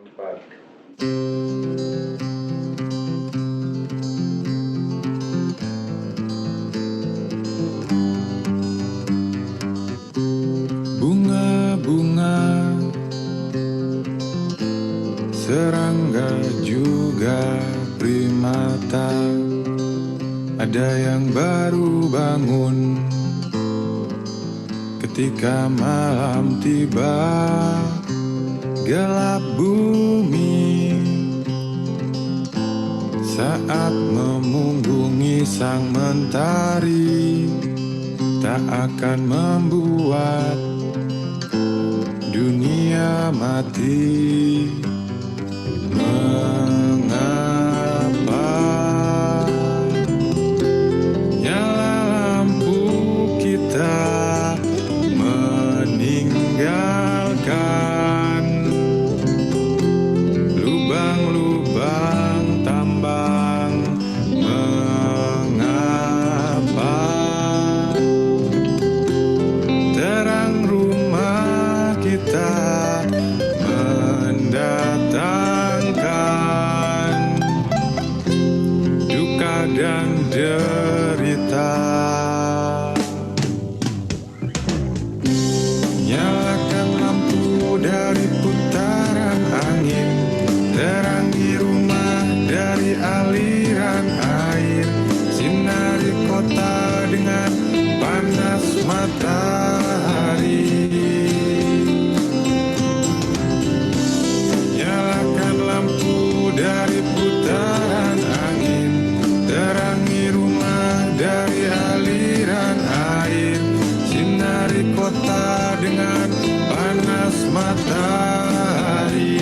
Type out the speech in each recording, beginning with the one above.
Empat. Bunga-bunga, serangga juga primata, ada yang baru bangun ketika malam tiba. Gelap bumi saat memunggungi sang mentari, tak akan membuat dunia mati. Mengapa nyala lampu kita meninggalkan lubang-lubang tambang? Mengapa terang rumah kita mendatangkan duka dan derita? Nyalakan lampu dari putaran angin, terangi rumah dari aliran air, sinari kota dengan panas matahari. Nyalakan lampu dari putaran angin, terangi rumah dari aliran air, sinari kota dengan panas matahari.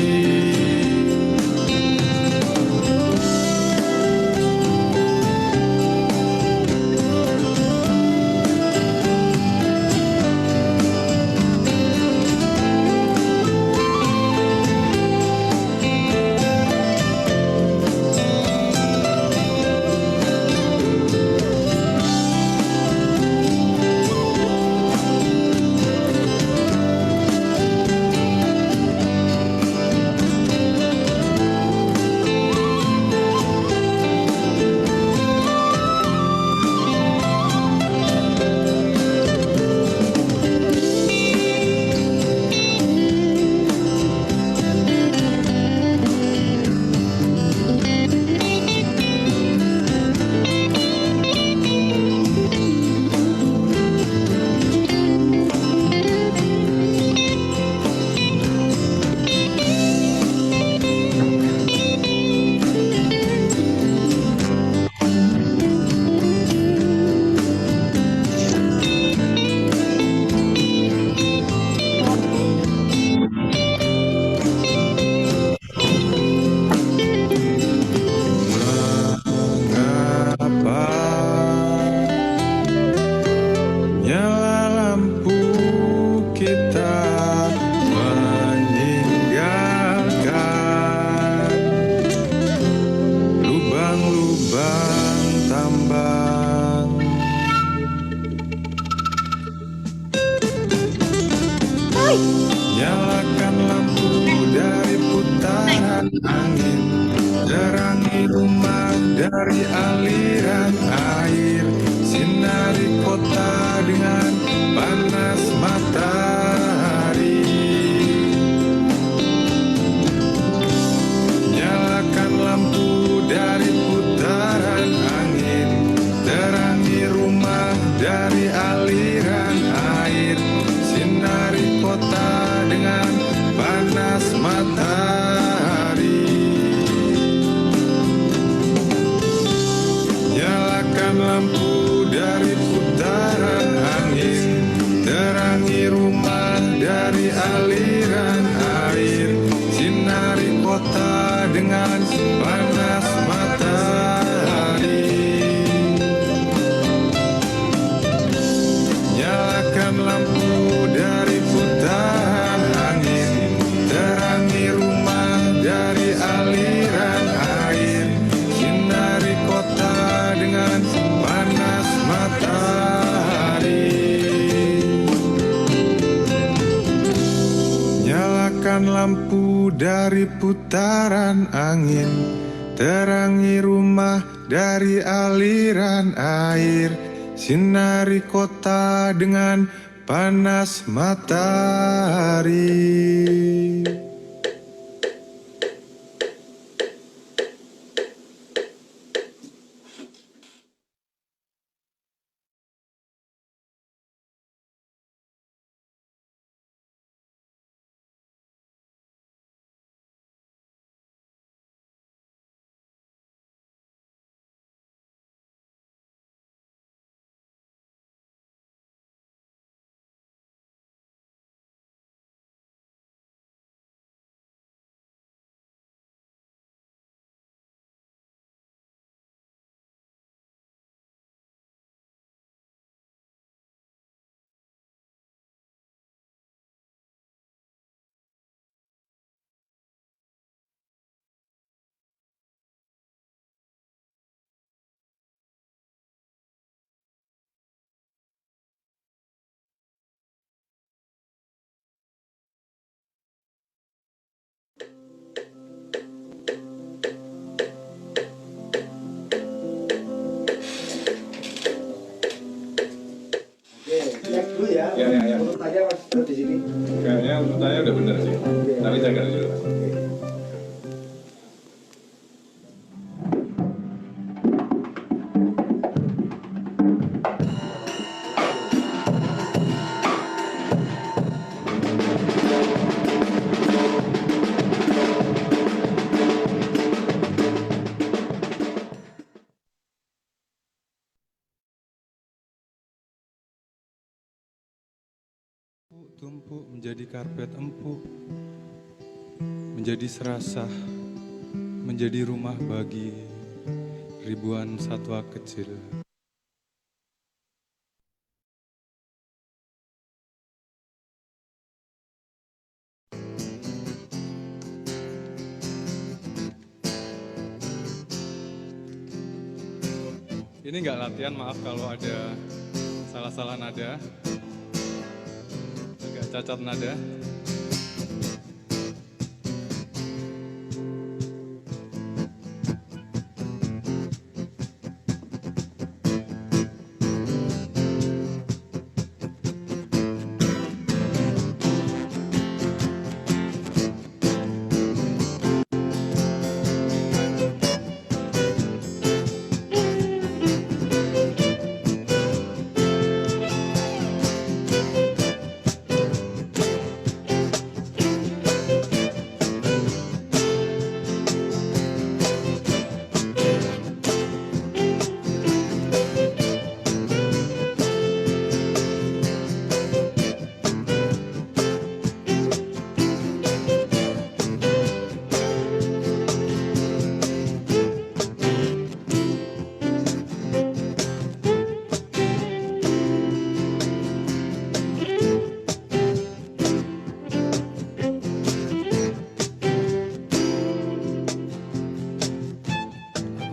Mengapa nyala lampu kita meninggalkan lubang-lubang tambang? Nyalakan lampu dari putaran angin, terangi rumah dari aliran air, sinari kota dengan panas matahari. Nyalakan lampu dari putaran angin, terangi rumah dari aliran air, sinari kota dengan panas matahari. Nyalakan lampu dari putaran angin, terangi rumah dari aliran air, sinari kota dengan panas matahari. Nyalakan lampu dari putaran angin, terangi rumah dari aliran air, sinari kota dengan panas matahari. lampu dari putaran angin, terangi rumah dari aliran air, sinari kota dengan panas matahari. Ya. Untuk tanya mas di sini. Kayaknya untuk tanya udah bener sih. Tapi jaga dulu. Tumpuk menjadi karpet empuk, menjadi serasah, menjadi rumah bagi ribuan satwa kecil. Ini nggak latihan, maaf kalau ada salah-salah nada. Cacat nada.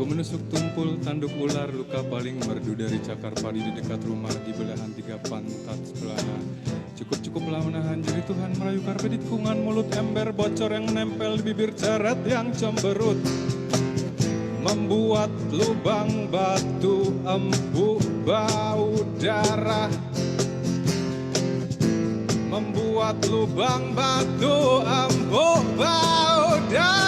Menusuk tumpul tanduk ular, luka paling merdu dari cakar padi di dekat rumah, di belahan tiga pantat sebelahan. Cukup-cukuplah menahan diri, Tuhan merayu karpet di tikungan, mulut ember bocor yang nempel di bibir ceret yang cemberut, membuat lubang batu empuk bau darah, membuat lubang batu empuk bau darah.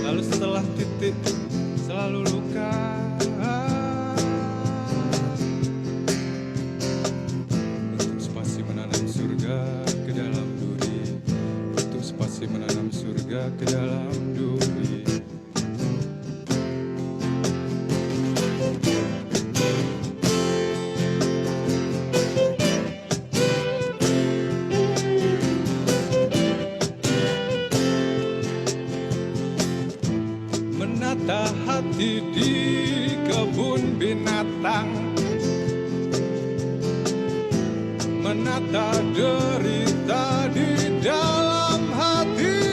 Lalu setelah titik selalu luka, untuk spasi menanam surga ke dalam duri, untuk spasi menanam surga ke dalam duri. Menata hati di kebun binatang, menata derita di dalam hati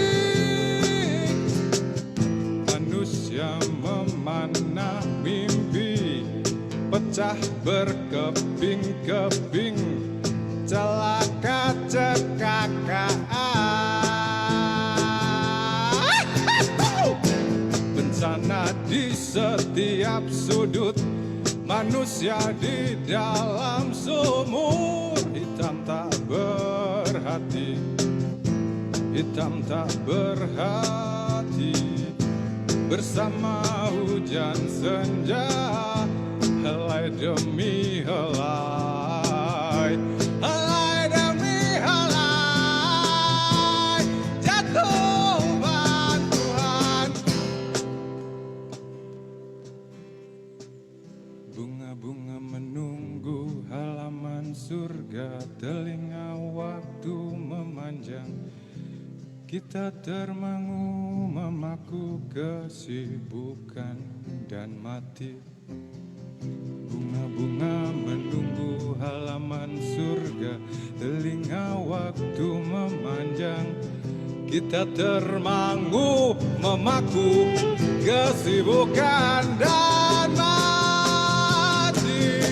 manusia, memanah mimpi pecah berkeping-keping, celaka cekaka. Bencana di setiap sudut, manusia di dalam sumur. Hitam tak berhati, hitam tak berhati. Bersama hujan senja, helai demi helai, helai demi helai, jatuh bantuan. Bunga-bunga menunggu halaman surga, telinga waktu memanjang. Kita termangu memaku kesibukan dan mati. Bunga-bunga menunggu halaman surga, telinga waktu memanjang. Kita termangu memaku kesibukan dan mati.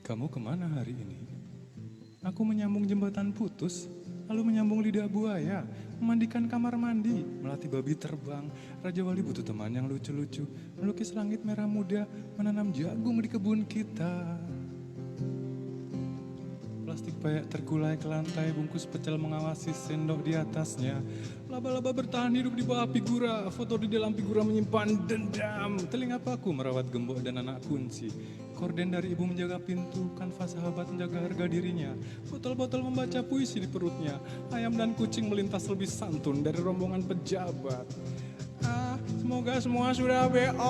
Kamu kemana hari ini? Aku menyambung jembatan putus, lalu menyambung lidah buaya, memandikan kamar mandi, melatih babi terbang. Raja Wali butuh teman yang lucu-lucu, melukis langit merah muda, menanam jagung di kebun kita. Plastik payak terkulai ke lantai, bungkus pecel mengawasi sendok di atasnya. Laba-laba bertahan hidup di bawah figura, foto di dalam figura menyimpan dendam. Telinga paku merawat gembok dan anak kunci. Korden dari ibu menjaga pintu, kanvas sahabat menjaga harga dirinya. Botol-botol membaca puisi di perutnya. Ayam dan kucing melintas lebih santun dari rombongan pejabat. Semoga semua sudah beol.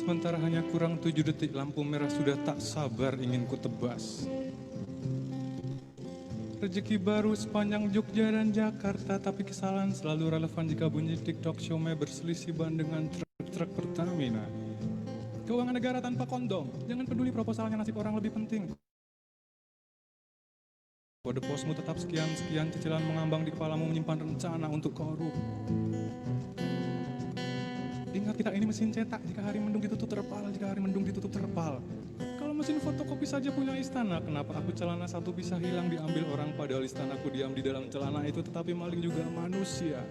Sementara hanya kurang 7 detik, lampu merah sudah tak sabar ingin ku tebas. Rezeki baru sepanjang Jogja dan Jakarta, tapi kesalahan selalu relevan jika bunyi TikTok Xiaomi berselisih ban dengan truk Pertamina. Keuangan negara tanpa kondom, jangan peduli proposalnya, nasib orang lebih penting. Kode posmu tetap sekian-sekian, cicilan mengambang di kepalamu menyimpan rencana untuk korup. Ingat, kita ini mesin cetak, jika hari mendung ditutup terpal, jika hari mendung ditutup terpal. Kalau mesin fotokopi saja punya istana, kenapa aku celana satu bisa hilang diambil orang, padahal istanaku diam di dalam celana itu, tetapi maling juga manusia.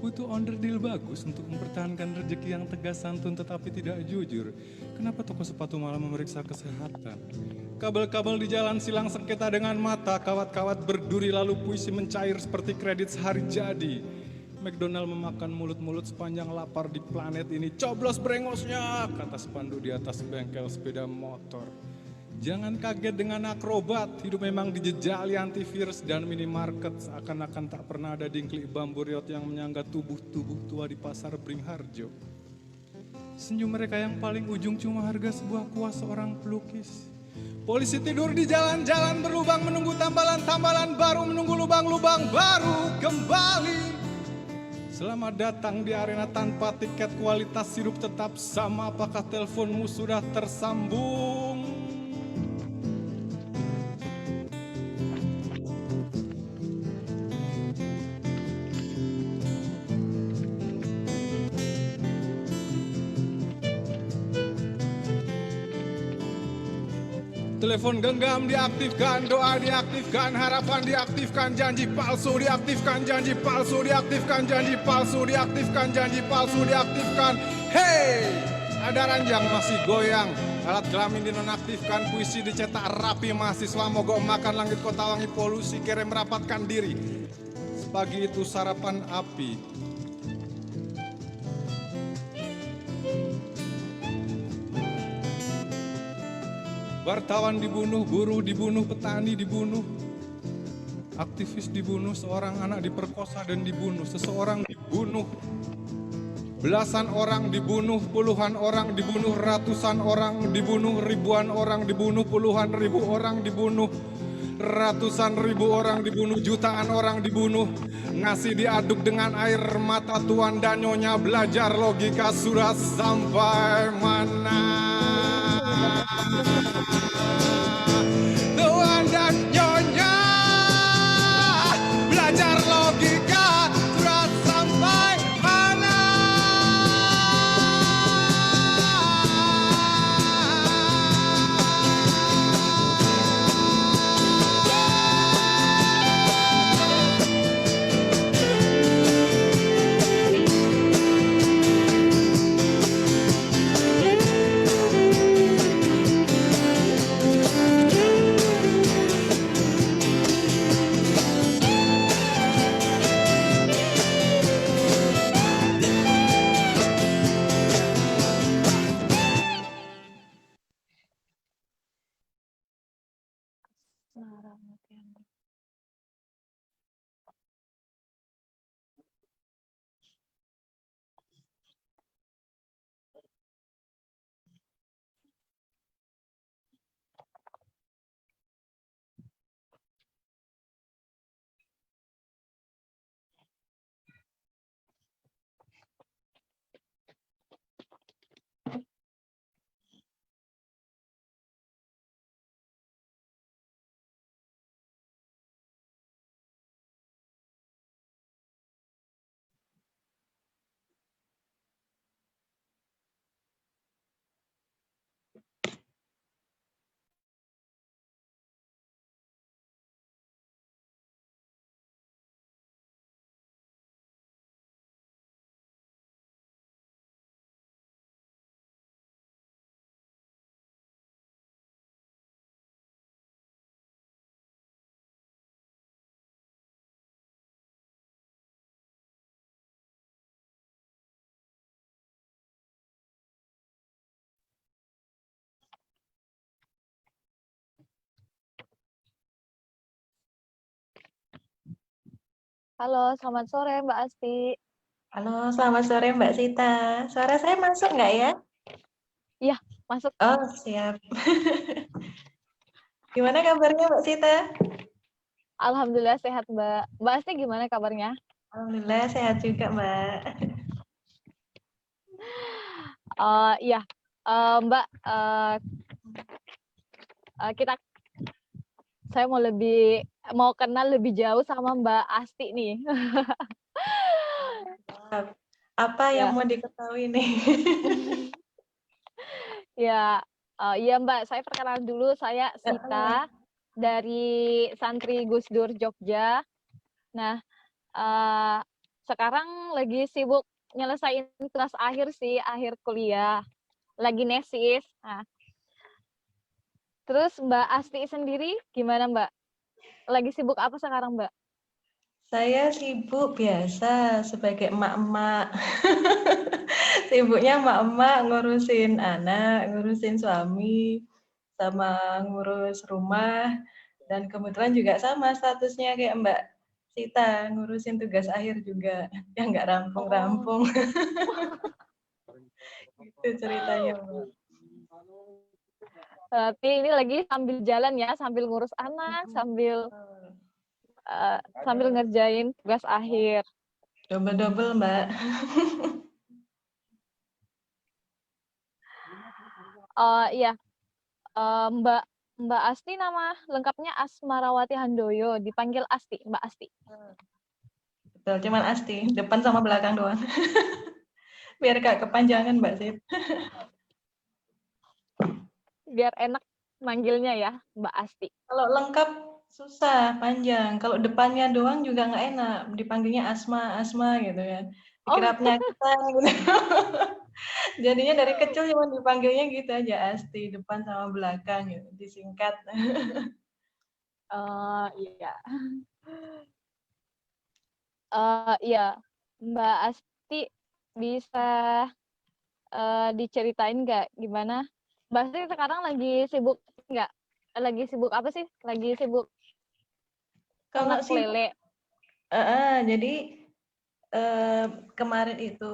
Butuh onderdil bagus untuk mempertahankan rezeki yang tegas santun tetapi tidak jujur. Kenapa toko sepatu malah memeriksa kesehatan? Kabel-kabel di jalan silang sengketa dengan mata, kawat-kawat berduri lalu puisi mencair seperti kredit sehari jadi. McDonald memakan mulut-mulut sepanjang lapar di planet ini. Coblos brengosnya, kata spanduk di atas bengkel sepeda motor. Jangan kaget dengan akrobat, hidup memang dijejali antivirus dan minimarket. Seakan-akan tak pernah ada dingklik bambu riot yang menyangga tubuh-tubuh tua di pasar Beringharjo. Senyum mereka yang paling ujung cuma harga sebuah kuas seorang pelukis. Polisi tidur di jalan-jalan berlubang menunggu tambalan-tambalan baru, menunggu lubang-lubang baru kembali. Selamat datang di arena tanpa tiket, kualitas hidup tetap sama. Apakah teleponmu sudah tersambung? Telepon genggam diaktifkan, doa diaktifkan, harapan diaktifkan, janji palsu diaktifkan, janji palsu diaktifkan, janji palsu diaktifkan, janji palsu diaktifkan. Hey, ada ranjang masih goyang, alat kelamin dinonaktifkan, puisi dicetak rapi, mahasiswa mogok makan, langit kota wangi polusi, kere merapatkan diri. Pagi itu sarapan api. Wartawan dibunuh, buruh dibunuh, petani dibunuh, aktivis dibunuh, seorang anak diperkosa dan dibunuh, seseorang dibunuh, belasan orang dibunuh, puluhan orang dibunuh, ratusan orang dibunuh, ribuan orang dibunuh, puluhan ribu orang dibunuh, ratusan ribu orang dibunuh, jutaan orang dibunuh. Nasi diaduk dengan air mata tuan dan nyonya belajar logika sudah sampai mana. Tuan dan nyonya belajar logika sudah sampai mana. Halo, selamat sore Mbak Asti. Halo, selamat sore Mbak Sita. Suara saya masuk nggak ya? Iya, masuk. Oh, siap. Gimana kabarnya Mbak Sita? Alhamdulillah sehat Mbak. Mbak Asti gimana kabarnya? Alhamdulillah sehat juga Mbak. Iya, Mbak, saya mau kenal lebih jauh sama Mbak Asti nih. Apa yang Ya. mau diketahui nih? Ya, iya Mbak, saya perkenalan dulu. Saya Sita dari Santri Gus Dur Jogja. Nah, sekarang lagi sibuk nyelesain tugas akhir sih, akhir kuliah. Lagi nesis. Nah, terus Mbak Asti sendiri gimana Mbak? Lagi sibuk apa sekarang Mbak? Saya sibuk biasa sebagai emak-emak. Sibuknya emak-emak ngurusin anak, ngurusin suami, sama ngurus rumah. Dan kebetulan juga sama statusnya kayak Mbak Sita, ngurusin tugas akhir juga. Yang nggak rampung-rampung. Itu ceritanya Mbak. Tapi ini lagi sambil jalan ya, sambil ngurus anak, sambil ngerjain tugas akhir. Double-double Mbak. Iya, Mbak Asti nama lengkapnya Asmarawati Handoyo, dipanggil Asti, Mbak Asti. Betul, cuman Asti, depan sama belakang doang. Biar gak kepanjangan Mbak Sid. Biar enak manggilnya ya, Mbak Asti. Kalau lengkap susah, panjang. Kalau depannya doang juga nggak enak. Dipanggilnya Asma, Asma gitu kan. Oh, Dikira penyakitan gitu. Jadinya dari kecil cuma dipanggilnya gitu aja, Asti, depan sama belakang gitu, disingkat. iya. Iya, Mbak Asti bisa diceritain nggak gimana? Mbak Asti sekarang lagi sibuk nggak? Lagi sibuk apa sih? Lagi sibuk Kalau ternak sibuk, lele. jadi kemarin itu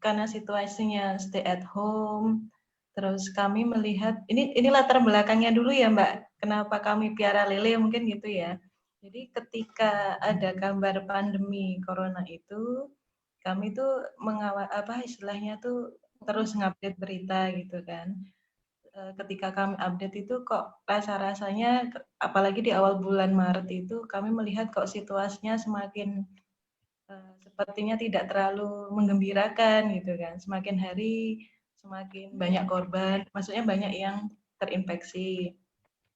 karena situasinya stay at home, terus kami melihat ini latar belakangnya dulu ya Mbak, kenapa kami piara lele mungkin gitu ya. Jadi ketika ada kabar pandemi corona itu, kami tuh istilahnya tuh terus ngupdate berita gitu kan. Ketika kami update itu kok rasa-rasanya, apalagi di awal bulan Maret itu kami melihat kok situasinya semakin sepertinya tidak terlalu menggembirakan gitu kan. Semakin hari semakin banyak korban, maksudnya banyak yang terinfeksi.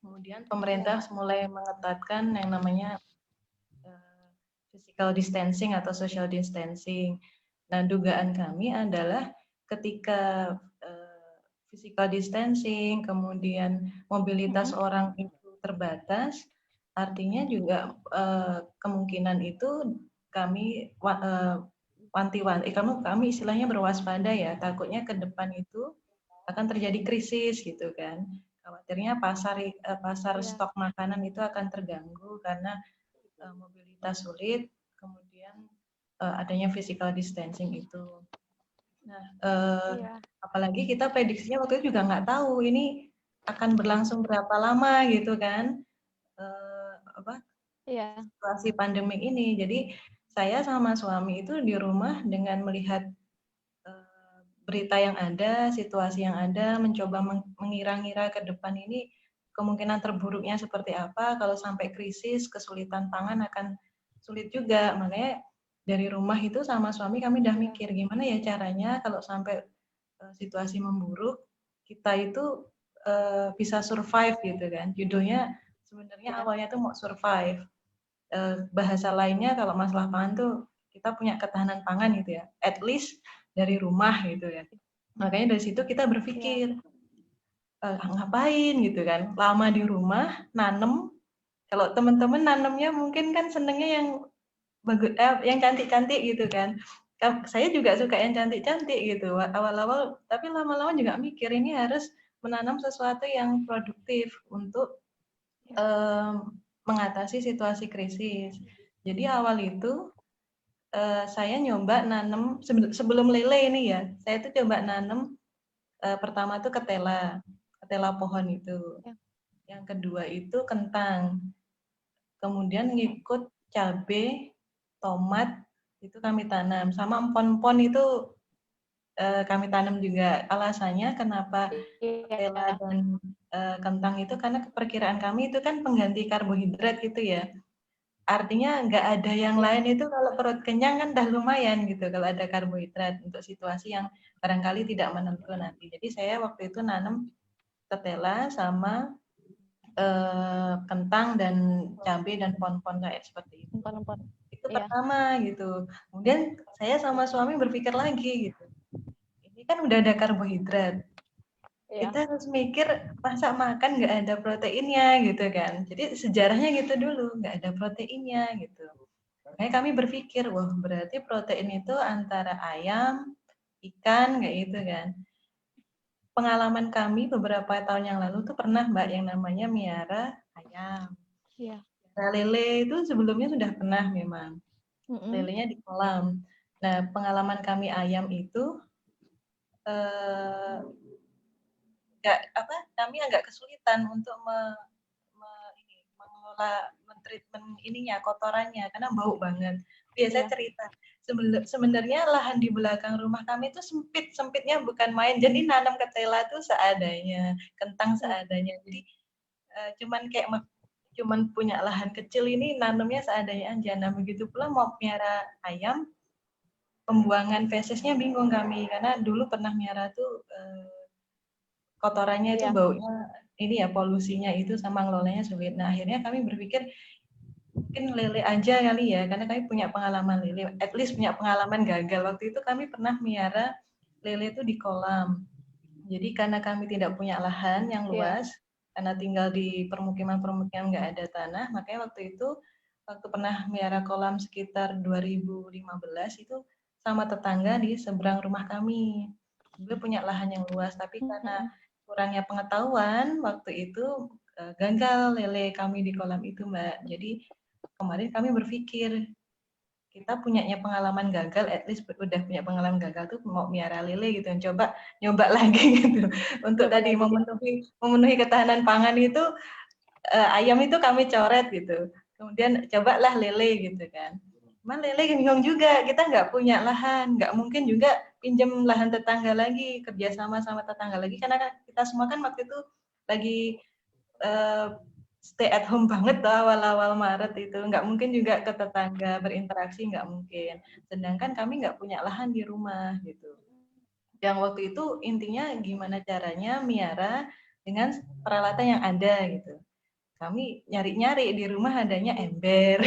Kemudian pemerintah mulai mengetatkan yang namanya physical distancing atau social distancing. Nah, dugaan kami adalah ketika physical distancing, kemudian mobilitas orang itu terbatas, artinya juga kemungkinan itu kami kami istilahnya berwaspada ya, takutnya ke depan itu akan terjadi krisis gitu kan. Khawatirnya pasar Iya. stok makanan itu akan terganggu karena mobilitas sulit, kemudian adanya physical distancing itu. Nah, Iya. apalagi kita prediksinya waktu itu juga nggak tahu ini akan berlangsung berapa lama gitu kan, Iya. situasi pandemi ini. Jadi saya sama suami itu di rumah dengan melihat berita yang ada, situasi yang ada, mencoba mengira-ngira ke depan ini kemungkinan terburuknya seperti apa. Kalau sampai krisis, kesulitan pangan akan sulit juga. Makanya dari rumah itu sama suami kami udah Iya. mikir gimana ya caranya kalau sampai situasi memburuk, kita itu bisa survive gitu kan. Judulnya sebenarnya Iya. awalnya tuh mau survive. Bahasa lainnya kalau masalah pangan tuh kita punya ketahanan pangan gitu ya. At least dari rumah gitu ya. Makanya dari situ kita Iya. berpikir ngapain gitu kan. Lama di rumah, nanem. Kalau teman-teman nanemnya mungkin kan senengnya yang bagus, yang cantik-cantik gitu kan. Saya juga suka yang cantik-cantik gitu awal-awal, tapi lama-lama juga mikir ini harus menanam sesuatu yang produktif untuk mengatasi situasi krisis. Jadi awal itu saya nyoba nanam sebelum lele ini ya, saya tuh coba nanam pertama tuh ketela pohon itu. Ya. Yang kedua itu kentang. Kemudian ngikut cabai, tomat itu kami tanam. Sama empon-empon itu kami tanam juga. Alasannya kenapa ketela Iya. dan kentang itu karena perkiraan kami itu kan pengganti karbohidrat gitu ya. Artinya nggak ada yang lain itu kalau perut kenyang kan udah lumayan gitu kalau ada karbohidrat untuk situasi yang barangkali tidak menentu nanti. Jadi saya waktu itu nanam ketela sama kentang dan cabai dan pon-pon kayak seperti itu. Empon-empon. Itu Iya. pertama gitu. Kemudian saya sama suami berpikir lagi gitu. Ini kan udah ada karbohidrat. Iya. Kita harus mikir masa makan nggak ada proteinnya gitu kan. Jadi sejarahnya gitu dulu, nggak ada proteinnya gitu. Makanya kami berpikir, wah berarti protein itu antara ayam, ikan, kayak gitu kan. Pengalaman kami beberapa tahun yang lalu tuh pernah Mbak yang namanya miara ayam. Iya. Nah, lele itu sebelumnya sudah pernah memang. Mm-mm. Lelenya di kolam. Nah, pengalaman kami ayam itu kami agak kesulitan untuk mengelola treatment ininya kotorannya karena bau banget. Biasa Iya. cerita sebenarnya lahan di belakang rumah kami itu sempitnya bukan main. Jadi nanam ketela tuh seadanya, kentang seadanya. Jadi cuman punya lahan kecil ini nanamnya seadanya aja. Nah begitu pula mau miara ayam, pembuangan fesesnya bingung kami karena dulu pernah miara tuh kotorannya itu Iya. baunya ini ya, polusinya itu sama ngelolanya sulit. Nah akhirnya kami berpikir mungkin lele aja kali ya, karena kami punya pengalaman lele, at least punya pengalaman gagal. Waktu itu kami pernah miara lele itu di kolam. Jadi karena kami tidak punya lahan yang Iya. luas, karena tinggal di permukiman-permukiman nggak ada tanah, makanya waktu pernah miara kolam sekitar 2015 itu sama tetangga di seberang rumah kami. Dia punya lahan yang luas, tapi karena kurangnya pengetahuan waktu itu gagal lele kami di kolam itu, Mbak. Jadi kemarin kami berpikir kita punyanya pengalaman gagal, at least udah punya pengalaman gagal tuh mau miara lele gitu, nyoba lagi gitu untuk Coba tadi lagi. memenuhi ketahanan pangan itu. Ayam itu kami coret gitu, kemudian cobalah lele gitu kan. Cuman lele bingung juga, kita nggak punya lahan, nggak mungkin juga pinjam lahan tetangga lagi, kerjasama sama tetangga lagi, karena kan kita semua kan waktu itu lagi stay at home banget tuh awal-awal Maret itu, nggak mungkin juga ke tetangga berinteraksi, nggak mungkin. Sedangkan kami nggak punya lahan di rumah gitu. Yang waktu itu intinya gimana caranya miara dengan peralatan yang ada gitu. Kami nyari-nyari di rumah adanya ember,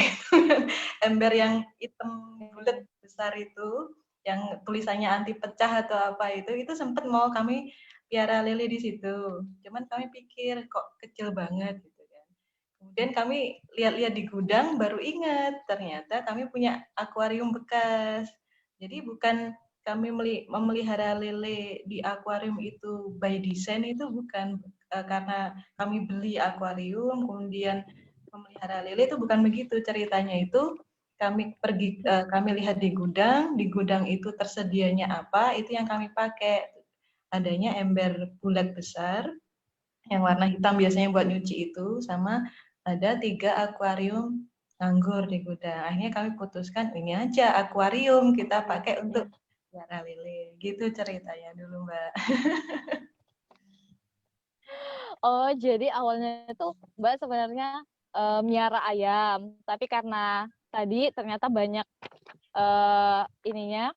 ember yang hitam bulat besar itu, yang tulisannya anti pecah atau apa itu sempat mau kami piara lele di situ. Cuman kami pikir kok kecil banget gitu kan. Kemudian kami lihat-lihat di gudang baru ingat ternyata kami punya akuarium bekas. Jadi bukan kami memelihara lele di akuarium itu by design, itu bukan karena kami beli akuarium kemudian memelihara lele, itu bukan begitu ceritanya. Itu kami lihat di gudang itu tersedianya apa, itu yang kami pakai. Adanya ember bulat besar yang warna hitam biasanya buat nyuci itu, sama ada 3 akuarium nganggur di gudang. Akhirnya kami putuskan ini aja akuarium kita pakai untuk piara lele. Gitu ceritanya dulu, Mbak. Oh, jadi awalnya itu Mbak sebenarnya miara ayam, tapi karena tadi ternyata banyak ininya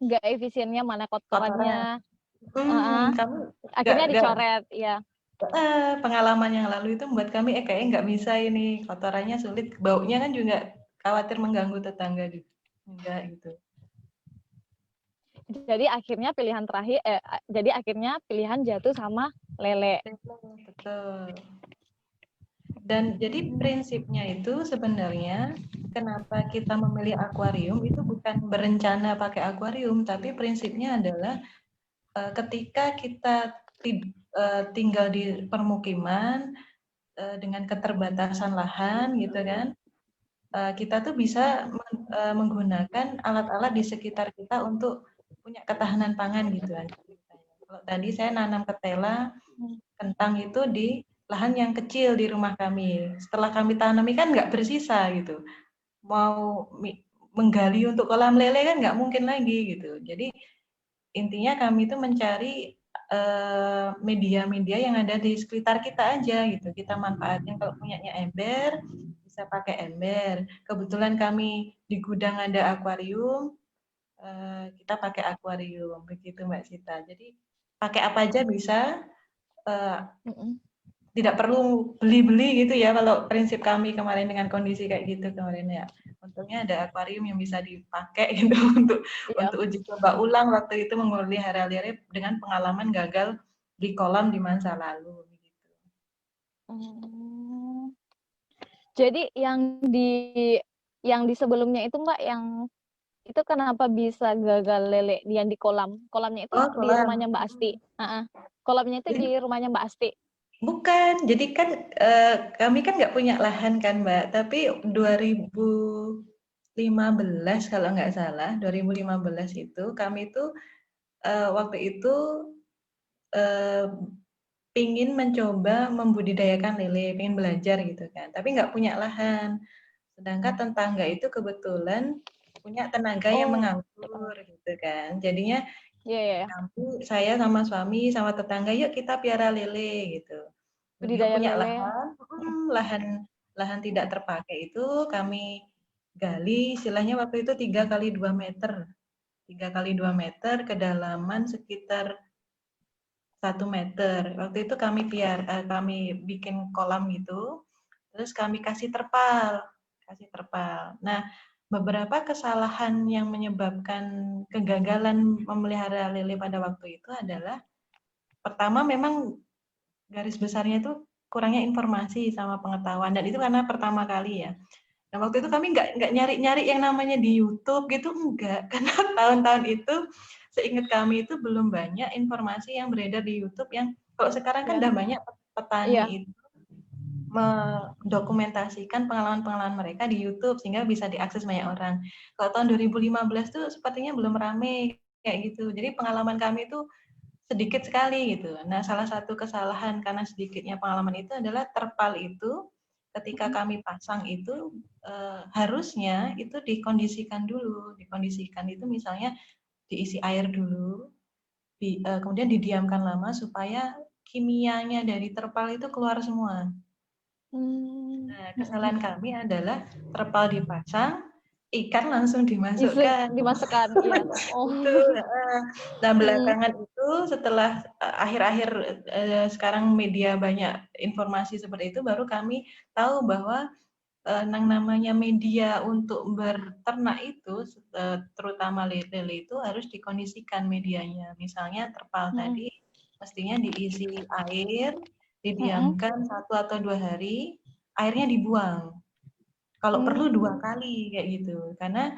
nggak efisiennya, mana kotorannya, Kami akhirnya nggak dicoret, ya. pengalaman yang lalu itu membuat kami kayaknya nggak bisa ini, kotorannya sulit, baunya kan juga khawatir mengganggu tetangga juga. Enggak gitu. Jadi akhirnya pilihan jatuh sama lele. Betul. Dan jadi prinsipnya itu sebenarnya kenapa kita memilih akuarium itu bukan berencana pakai akuarium, tapi prinsipnya adalah ketika kita tinggal di permukiman dengan keterbatasan lahan gitu kan, kita tuh bisa menggunakan alat-alat di sekitar kita untuk punya ketahanan pangan gitu kan. Kalau tadi saya nanam ketela, kentang itu di lahan yang kecil di rumah kami. Setelah kami tanami kan nggak bersisa gitu. Mau menggali untuk kolam lele kan nggak mungkin lagi gitu. Jadi intinya kami itu mencari media-media yang ada di sekitar kita aja gitu. Kita manfaatnya kalau punyanya ember, bisa pakai ember. Kebetulan kami di gudang ada akuarium, kita pakai akuarium begitu Mbak Sita. Jadi pakai apa aja bisa, tidak perlu beli-beli gitu ya, kalau prinsip kami kemarin dengan kondisi kayak gitu kemarin ya. Untungnya ada akuarium yang bisa dipakai gitu untuk uji coba ulang waktu itu memelihara lele dengan pengalaman gagal di kolam di masa lalu gitu. Jadi yang di sebelumnya itu Mbak, yang itu kenapa bisa gagal lele yang di kolam? Kolamnya itu di rumahnya Mbak Asti. Kolamnya itu di rumahnya Mbak Asti. Bukan, jadi kan kami kan nggak punya lahan kan Mbak, tapi 2015 kalau nggak salah, 2015 itu kami itu waktu itu pingin mencoba membudidayakan lele, pingin belajar gitu kan, tapi nggak punya lahan. Sedangkan tetangga itu kebetulan punya tenaga yang menganggur gitu kan, jadinya saya sama suami sama tetangga yuk kita piara lele gitu. Beliau Budidaya punya lele. lahan tidak terpakai itu kami gali, istilahnya waktu itu 3 kali 2 meter. 3 kali 2 meter, kedalaman sekitar 1 meter. Waktu itu kami bikin kolam gitu, terus kami kasih terpal. Nah, beberapa kesalahan yang menyebabkan kegagalan memelihara lele pada waktu itu adalah, pertama memang garis besarnya itu kurangnya informasi sama pengetahuan, dan itu karena pertama kali ya. Nah, waktu itu kami nggak nyari-nyari yang namanya di YouTube gitu, enggak. Karena tahun-tahun itu, seingat kami itu belum banyak informasi yang beredar di YouTube yang, kalau sekarang kan Iya. udah banyak petani Iya. itu mendokumentasikan pengalaman-pengalaman mereka di YouTube sehingga bisa diakses banyak orang. Kalau tahun 2015 tuh sepertinya belum rame kayak gitu. Jadi pengalaman kami itu sedikit sekali gitu. Nah, salah satu kesalahan karena sedikitnya pengalaman itu adalah terpal itu ketika kami pasang itu harusnya itu dikondisikan dulu. Dikondisikan itu misalnya diisi air dulu, kemudian didiamkan lama supaya kimianya dari terpal itu keluar semua. Nah, kesalahan kami adalah terpal dipasang, ikan langsung dimasukkan. Dimasukkan, iya. Oh. Nah, belakangan itu setelah akhir-akhir sekarang media banyak informasi seperti itu, baru kami tahu bahwa yang namanya media untuk berternak itu, terutama lele itu harus dikondisikan medianya. Misalnya terpal tadi mestinya diisi air, didiamkan 1 atau 2 hari, airnya dibuang. Kalau perlu 2 kali kayak gitu. Karena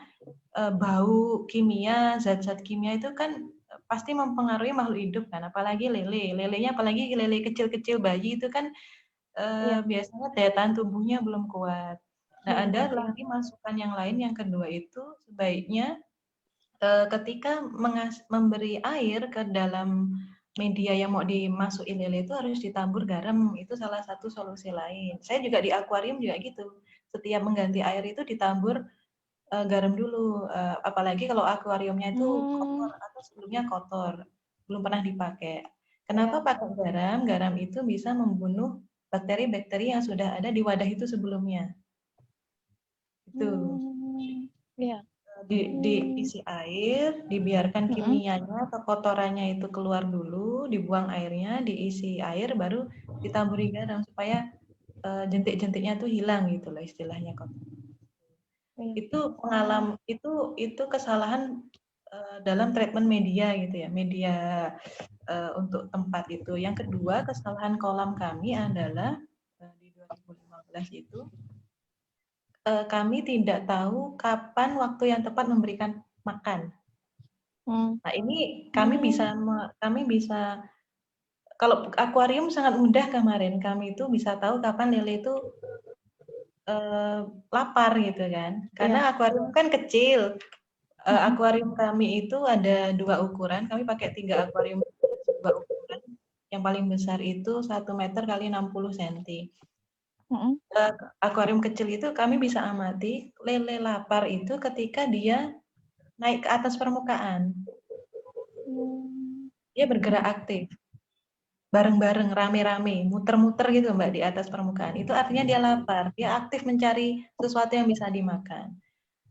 bau kimia, zat-zat kimia itu kan pasti mempengaruhi makhluk hidup kan, apalagi lele. Lelenya apalagi lele kecil-kecil bayi itu kan biasanya daya tahan tubuhnya belum kuat. Nah, ada lagi masukan yang lain yang kedua itu sebaiknya ketika memberi air ke dalam media yang mau dimasukin lele itu harus ditabur garam. Itu salah satu solusi lain. Saya juga di akuarium juga gitu. Setiap mengganti air itu ditabur garam dulu. Apalagi kalau akuariumnya itu kotor atau sebelumnya kotor, belum pernah dipakai. Kenapa pakai garam? Garam itu bisa membunuh bakteri-bakteri yang sudah ada di wadah itu sebelumnya. Itu. Iya. Diisi air, dibiarkan kimianya atau kotorannya itu keluar dulu, dibuang airnya, diisi air, baru ditaburi garam supaya jentik-jentiknya tuh hilang gitu loh istilahnya kok. Itu pengalaman itu kesalahan dalam treatment media gitu ya, media untuk tempat itu. Yang kedua, kesalahan kolam kami adalah di 2015 itu kami tidak tahu kapan waktu yang tepat memberikan makan. Nah, ini kami bisa kalau akuarium sangat mudah kemarin, kami itu bisa tahu kapan lele itu lapar gitu kan. Karena akuarium kan kecil. Akuarium kami itu ada 2 ukuran, kami pakai 3 akuarium 2 ukuran. Yang paling besar itu 1 meter kali 60 cm. Akuarium kecil itu kami bisa amati lele lapar itu ketika dia naik ke atas permukaan. Dia bergerak aktif. Bareng-bareng, rame-rame, muter-muter gitu Mbak di atas permukaan. Itu artinya dia lapar, dia aktif mencari sesuatu yang bisa dimakan.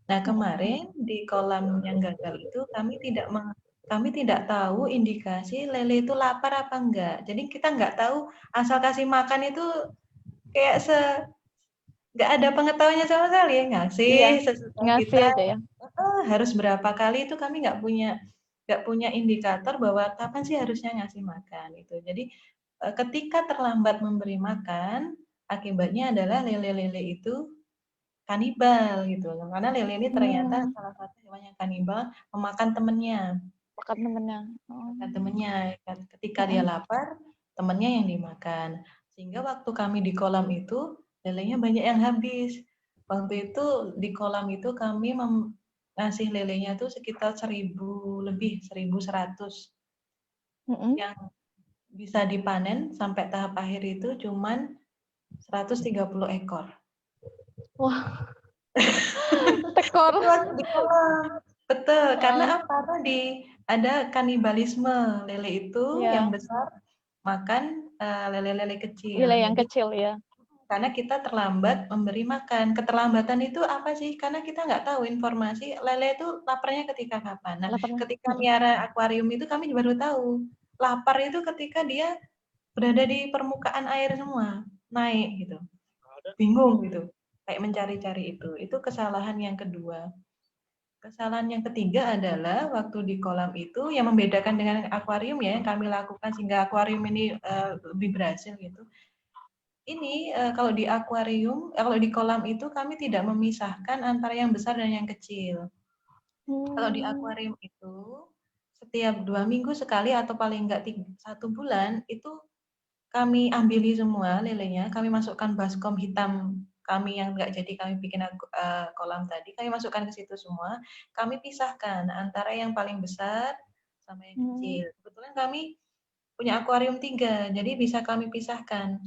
Nah, kemarin di kolam yang gagal itu kami tidak tahu indikasi lele itu lapar apa enggak. Jadi kita enggak tahu asal kasih makan itu kayak nggak ada pengetahuannya sama sekali ya, ngasih kita aja ya. Harus berapa kali itu kami nggak punya indikator bahwa kapan sih harusnya ngasih makan itu. Jadi ketika terlambat memberi makan, akibatnya adalah lele-lele itu kanibal gitu. Karena lele ini ternyata salah satu hewan yang kanibal, memakan temennya. Makan temennya. Ketika dia lapar, temennya yang dimakan. Sehingga waktu kami di kolam itu, lelenya banyak yang habis. Waktu itu di kolam itu kami ngasih lelenya itu sekitar 1.000 lebih, 1.100. Yang bisa dipanen sampai tahap akhir itu cuman 130 ekor. Wah. Tekor. Di kolam. Betul, karena apa tadi? Ada kanibalisme lele itu yang besar makan lele-lele kecil. Lele yang kecil ya. Karena kita terlambat memberi makan. Keterlambatan itu apa sih? Karena kita nggak tahu informasi lele itu laparnya ketika kapan. Nah, ketika miara akuarium itu kami baru tahu. lapar itu ketika dia berada di permukaan air semua, naik gitu. Bingung gitu, kayak mencari-cari itu. Itu kesalahan yang kedua. Kesalahan yang ketiga adalah waktu di kolam itu yang membedakan dengan akuarium ya, yang kami lakukan sehingga akuarium ini lebih berhasil gitu. Ini kalau di akuarium, kalau di kolam itu kami tidak memisahkan antara yang besar dan yang kecil. Kalau di akuarium itu setiap 2 minggu sekali atau paling enggak 1 bulan itu kami ambili semua lelenya, kami masukkan baskom hitam kami yang enggak jadi kami bikin kolam tadi, kami masukkan ke situ semua, kami pisahkan antara yang paling besar sama yang kecil. Kebetulan kami punya akuarium 3, jadi bisa kami pisahkan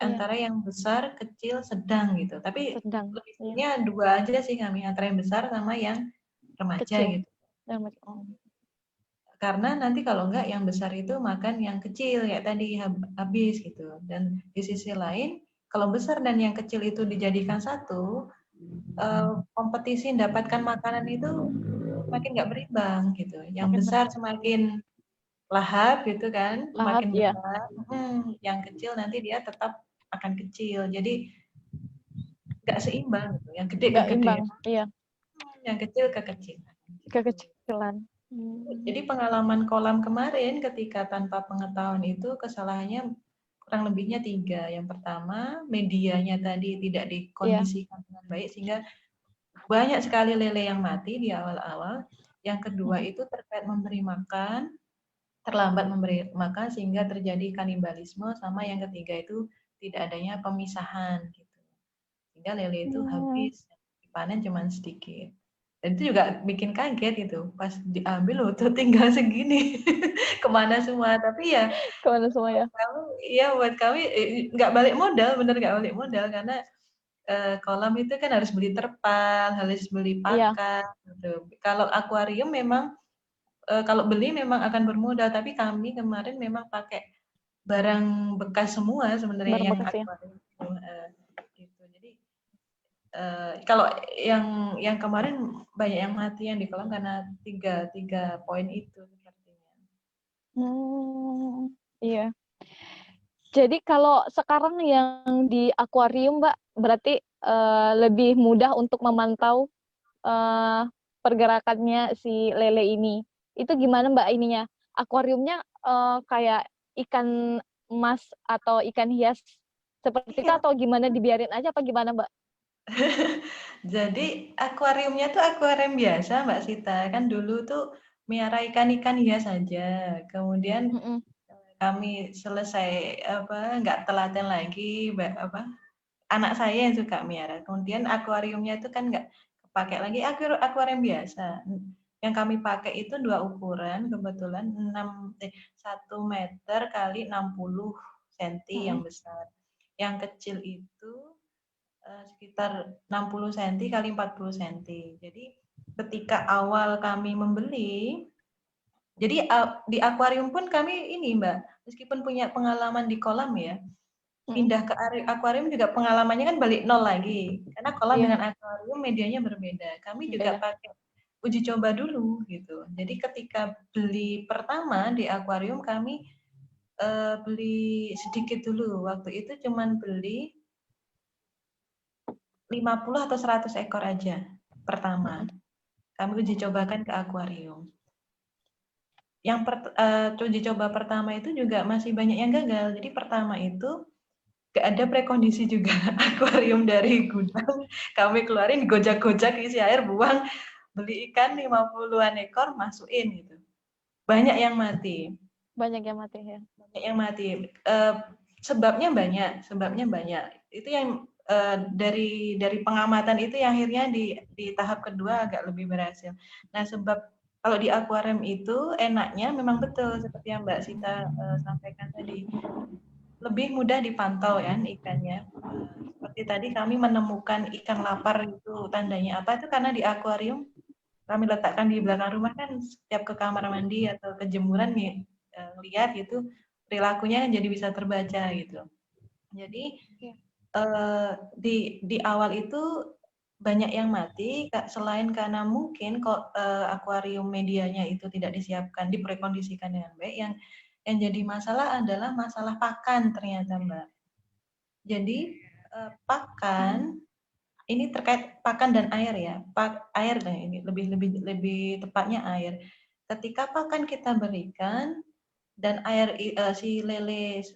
antara yang besar, kecil, sedang gitu. Tapi lebih seringnya 2 aja sih kami, antara yang besar sama yang remaja kecil. gitu. Karena nanti kalau enggak yang besar itu makan yang kecil kayak tadi habis gitu. Dan di sisi lain kalau besar dan yang kecil itu dijadikan satu, kompetisi mendapatkan makanan itu makin nggak berimbang gitu. Yang besar semakin lahap gitu kan, makin besar. Yang kecil nanti dia tetap akan kecil. Jadi nggak seimbang gitu. Yang gede ke gede. Iya. Yang kecil ke kecil. Kekecilan. Jadi pengalaman kolam kemarin ketika tanpa pengetahuan itu kesalahannya kurang lebihnya 3. Yang pertama, medianya tadi tidak dikondisikan dengan baik sehingga banyak sekali lele yang mati di awal-awal. Yang kedua itu terkait memberi makan, terlambat memberi makan sehingga terjadi kanibalisme, sama yang ketiga itu tidak adanya pemisahan gitu. Sehingga lele itu habis, dipanen cuma sedikit. Dan itu juga bikin kaget gitu, pas diambil loh tuh tinggal segini, kemana semua. Tapi ya, kemana semua ya? Buat kami nggak balik modal, bener nggak balik modal karena kolam itu kan harus beli terpal, harus beli pakan. Gitu. Kalau akuarium memang kalau beli memang akan bermodal, tapi kami kemarin memang pakai barang bekas semua sebenarnya yang akuarium. Gitu. Jadi kalau yang kemarin banyak yang mati yang di kolam karena tiga poin itu sepertinya. Iya. Jadi kalau sekarang yang di akuarium, Mbak, berarti lebih mudah untuk memantau pergerakannya si lele ini. Itu gimana, Mbak, ininya? Akuariumnya kayak ikan emas atau ikan hias seperti itu atau gimana, dibiarin aja apa gimana, Mbak? Jadi akuariumnya tuh akuarium biasa, Mbak Sita. Kan dulu tuh miara ikan-ikan hias saja. Kemudian kami selesai nggak telaten lagi, anak saya yang suka miara. Kemudian akuariumnya itu kan nggak pakai lagi, akuarium biasa. Yang kami pakai itu 2 ukuran, kebetulan 1 meter kali 60 cm yang besar. Yang kecil itu sekitar 60 cm kali 40 cm. Jadi ketika awal kami membeli, jadi di akuarium pun kami ini Mbak, meskipun punya pengalaman di kolam ya, pindah ke akuarium juga pengalamannya kan balik nol lagi. Karena kolam dengan akuarium medianya berbeda. Kami juga pakai uji coba dulu gitu. Jadi ketika beli pertama di akuarium kami beli sedikit dulu. Waktu itu cuman beli 50 atau 100 ekor aja pertama. Kami uji cobakan ke akuarium. Yang uji coba pertama itu juga masih banyak yang gagal. Jadi pertama itu gak ada prekondisi juga. Akuarium dari gudang kami keluarin, gojak-gojak isi air, buang, beli ikan 50-an ekor, masukin gitu. Banyak yang mati. Banyak yang mati ya. Banyak yang mati. Sebabnya banyak. Itu yang dari pengamatan itu yang akhirnya di tahap kedua agak lebih berhasil. Nah, sebab kalau di akuarium itu enaknya memang betul seperti yang Mbak Sita sampaikan tadi. Lebih mudah dipantau ya ikannya. Seperti tadi kami menemukan ikan lapar itu tandanya apa itu karena di akuarium kami letakkan di belakang rumah kan setiap ke kamar mandi atau ke jemuran nih lihat gitu perilakunya jadi bisa terbaca gitu. Jadi di awal itu banyak yang mati selain karena mungkin kok akuarium medianya itu tidak disiapkan, diprekondisikan dengan baik. Yang jadi masalah adalah masalah pakan ternyata, Mbak. Jadi pakan ini terkait pakan dan air ya. Air lah ini lebih tepatnya air. Ketika pakan kita berikan dan air si lele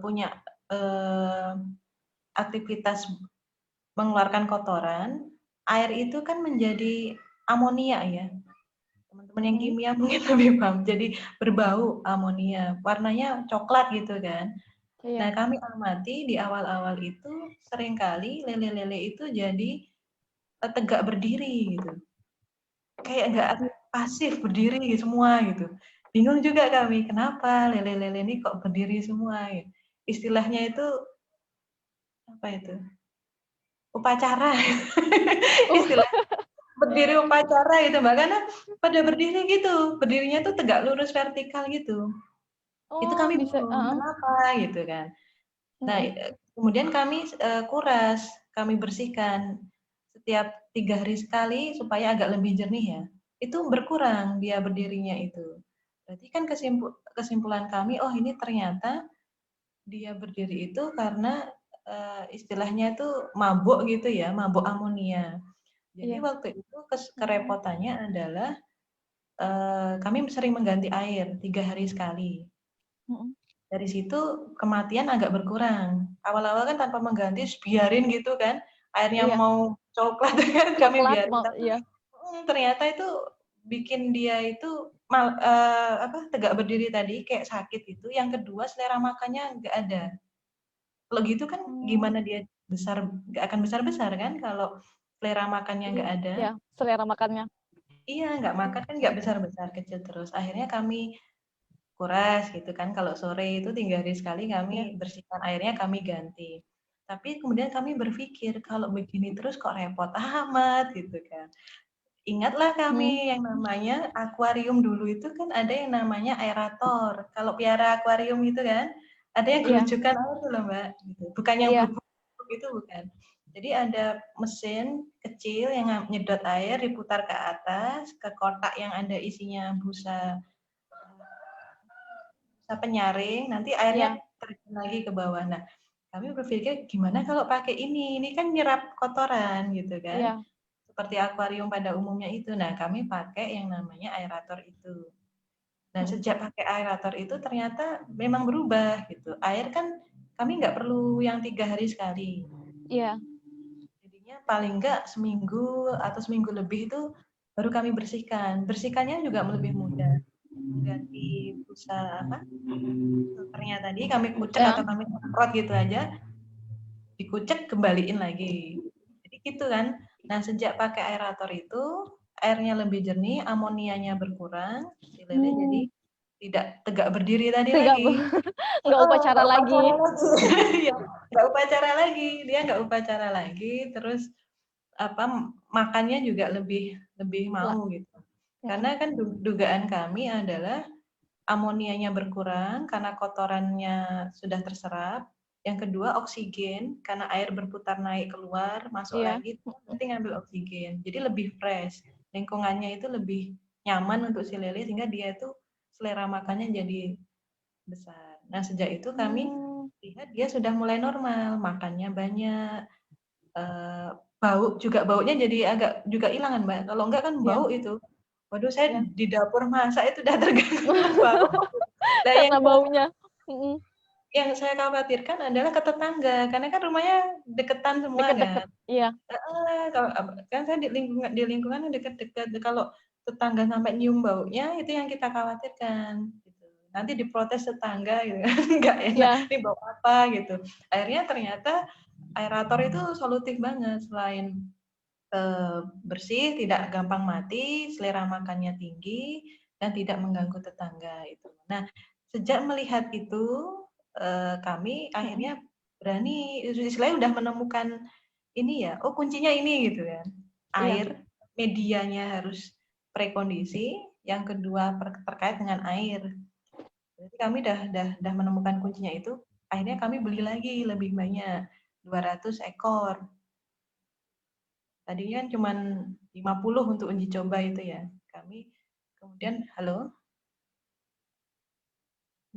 punya aktivitas mengeluarkan kotoran, air itu kan menjadi amonia ya. Teman-teman yang kimia mungkin lebih paham. Jadi berbau amonia, warnanya coklat gitu kan. Nah, kami amati di awal-awal itu seringkali lele-lele itu jadi tegak berdiri gitu. Kayak nggak pasif berdiri semua gitu. Bingung juga kami, kenapa lele-lele ini kok berdiri semua ya. Istilahnya itu apa itu? Upacara. Istilah berdiri upacara itu Mbak, karena pada berdiri gitu. Berdirinya tuh tegak lurus vertikal gitu. Itu Oh, kami bisa. bingung, kenapa gitu kan. Nah, kemudian kami kuras, kami bersihkan setiap 3 hari sekali supaya agak lebih jernih ya. Itu berkurang dia berdirinya itu. Berarti kan kesimpulan kami, oh ini ternyata dia berdiri itu karena istilahnya itu mabuk gitu ya, mabuk amonia. Jadi waktu itu kerepotannya adalah kami sering mengganti air 3 hari sekali. Dari situ kematian agak berkurang. Awal-awal kan tanpa mengganti, biarin gitu kan, airnya mau coklat kan kami biarin. Tapi ternyata itu bikin dia itu tegak berdiri tadi kayak sakit itu. Yang kedua selera makannya nggak ada. Kalau gitu kan gimana dia besar, nggak akan besar-besar kan kalau selera makannya nggak ada. Iya, selera makannya. Iya, nggak makan kan nggak besar-besar, kecil terus. Akhirnya kami kuras gitu kan, kalau sore itu 3 hari sekali kami bersihkan airnya, kami ganti. Tapi kemudian kami berpikir kalau begini terus kok repot amat gitu kan. Ingatlah kami yang namanya akuarium dulu itu kan ada yang namanya aerator. Kalau piara akuarium itu kan ada yang gerujukan air tuh loh Mbak. Gitu. Bukan yang bubuk itu bukan. Jadi ada mesin kecil yang nyedot air diputar ke atas ke kotak yang ada isinya busa penyaring, nanti airnya terjun lagi ke bawah. Nah, kami berpikir gimana kalau pakai ini? Ini kan nyerap kotoran gitu kan. Seperti akuarium pada umumnya itu. Nah, kami pakai yang namanya aerator itu. Nah, sejak pakai aerator itu ternyata memang berubah gitu. Air kan kami nggak perlu yang 3 hari sekali. Iya. Jadinya paling nggak seminggu atau seminggu lebih itu baru kami bersihkan. Bersihkannya juga lebih mudah. Mengganti busa filternya tadi kami kucek atau kami semprot gitu aja, dikucek kembaliin lagi. Jadi gitu kan. Nah, sejak pakai aerator itu airnya lebih jernih, amonianya berkurang, si lele jadi tidak tegak berdiri tadi lagi. Nggak upacara lagi. Nggak upacara lagi, dia nggak upacara lagi, terus makannya juga lebih mau gitu. Karena kan dugaan kami adalah amonianya berkurang karena kotorannya sudah terserap. Yang kedua oksigen, karena air berputar naik keluar, masuk lagi, nanti ngambil oksigen. Jadi lebih fresh. Lingkungannya itu lebih nyaman untuk si lele sehingga dia itu selera makannya jadi besar. Nah, sejak itu kami lihat dia sudah mulai normal, makannya banyak. Baunya jadi agak juga hilang kan, Mbak. Kalau enggak kan bau itu. Waduh, saya di dapur masak itu udah terganggu bau. Nah, karena baunya. Yang saya khawatirkan adalah ke tetangga, karena kan rumahnya deketan semua kan. Iya. Kan saya di lingkungan dekat-dekat. Kalau tetangga sampai nyium baunya, itu yang kita khawatirkan. Gitu. Nanti diprotes tetangga, gitu. Nggak enak, ini bau apa gitu. Akhirnya ternyata aerator itu solutif banget, selain bersih, tidak gampang mati, selera makannya tinggi, dan tidak mengganggu tetangga itu. Nah, sejak melihat itu kami akhirnya berani, istilahnya udah menemukan ini ya, oh kuncinya ini gitu kan. Air, medianya harus prekondisi, yang kedua terkait dengan air. Jadi kami udah menemukan kuncinya itu, akhirnya kami beli lagi lebih banyak, 200 ekor. Tadinya kan cuma 50 untuk uji coba itu ya. Kami kemudian, halo?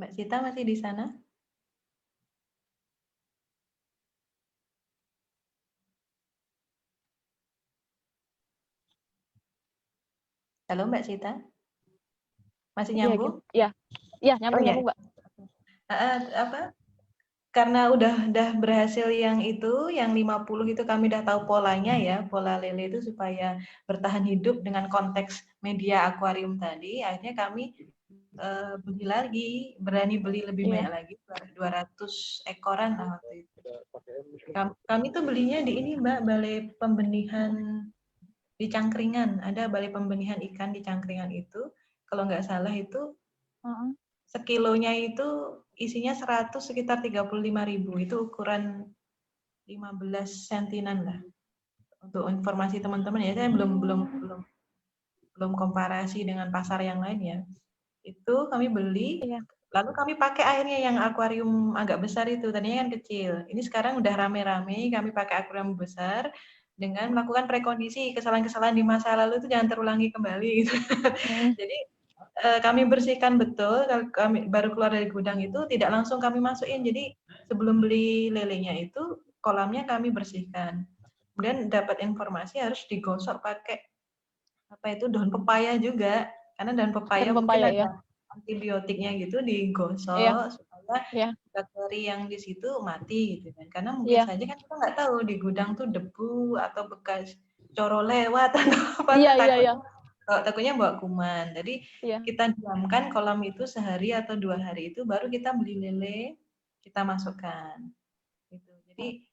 Mbak Sita masih di sana? Halo Mbak Sita? Masih Iya, nyambung? iya, Oh ya, nyambung, Mbak. apa? Karena udah berhasil yang itu, yang 50 itu kami udah tahu polanya ya, pola lele itu supaya bertahan hidup dengan konteks media akuarium tadi, akhirnya kami beli lagi, berani beli lebih Iya. banyak lagi, 200 ekoran lah waktu itu. Kami tuh belinya di ini Mbak, balai pembenihan di Cangkringan, ada balai pembenihan ikan di Cangkringan itu, kalau nggak salah itu sekilonya itu isinya 100 sekitar 35.000, itu ukuran 15 sentinan lah. Untuk informasi teman-teman ya, saya belum komparasi dengan pasar yang lain ya. Itu kami beli, Iya. lalu kami pakai airnya yang akuarium agak besar itu, tadinya kan kecil. Ini sekarang udah rame-rame, kami pakai akuarium besar dengan melakukan prekondisi kesalahan-kesalahan di masa lalu itu jangan terulangi kembali gitu. Jadi kami bersihkan betul, kami baru keluar dari gudang itu tidak langsung kami masukin. Jadi sebelum beli lelenya itu kolamnya kami bersihkan. Kemudian dapat informasi harus digosok pakai apa itu daun pepaya juga, karena daun pepaya Dan mungkin pepaya, ada ya. antibiotiknya gitu, digosok Iya. supaya Iya. bakteri yang di situ mati gitu kan. Karena mungkin Iya. saja kan kita nggak tahu di gudang tuh debu atau bekas coro lewat atau apa, Iya. takutnya bawa kuman. Jadi Iya. kita diamkan kolam itu sehari atau 2 hari itu baru kita beli lele, kita masukkan. Gitu. Jadi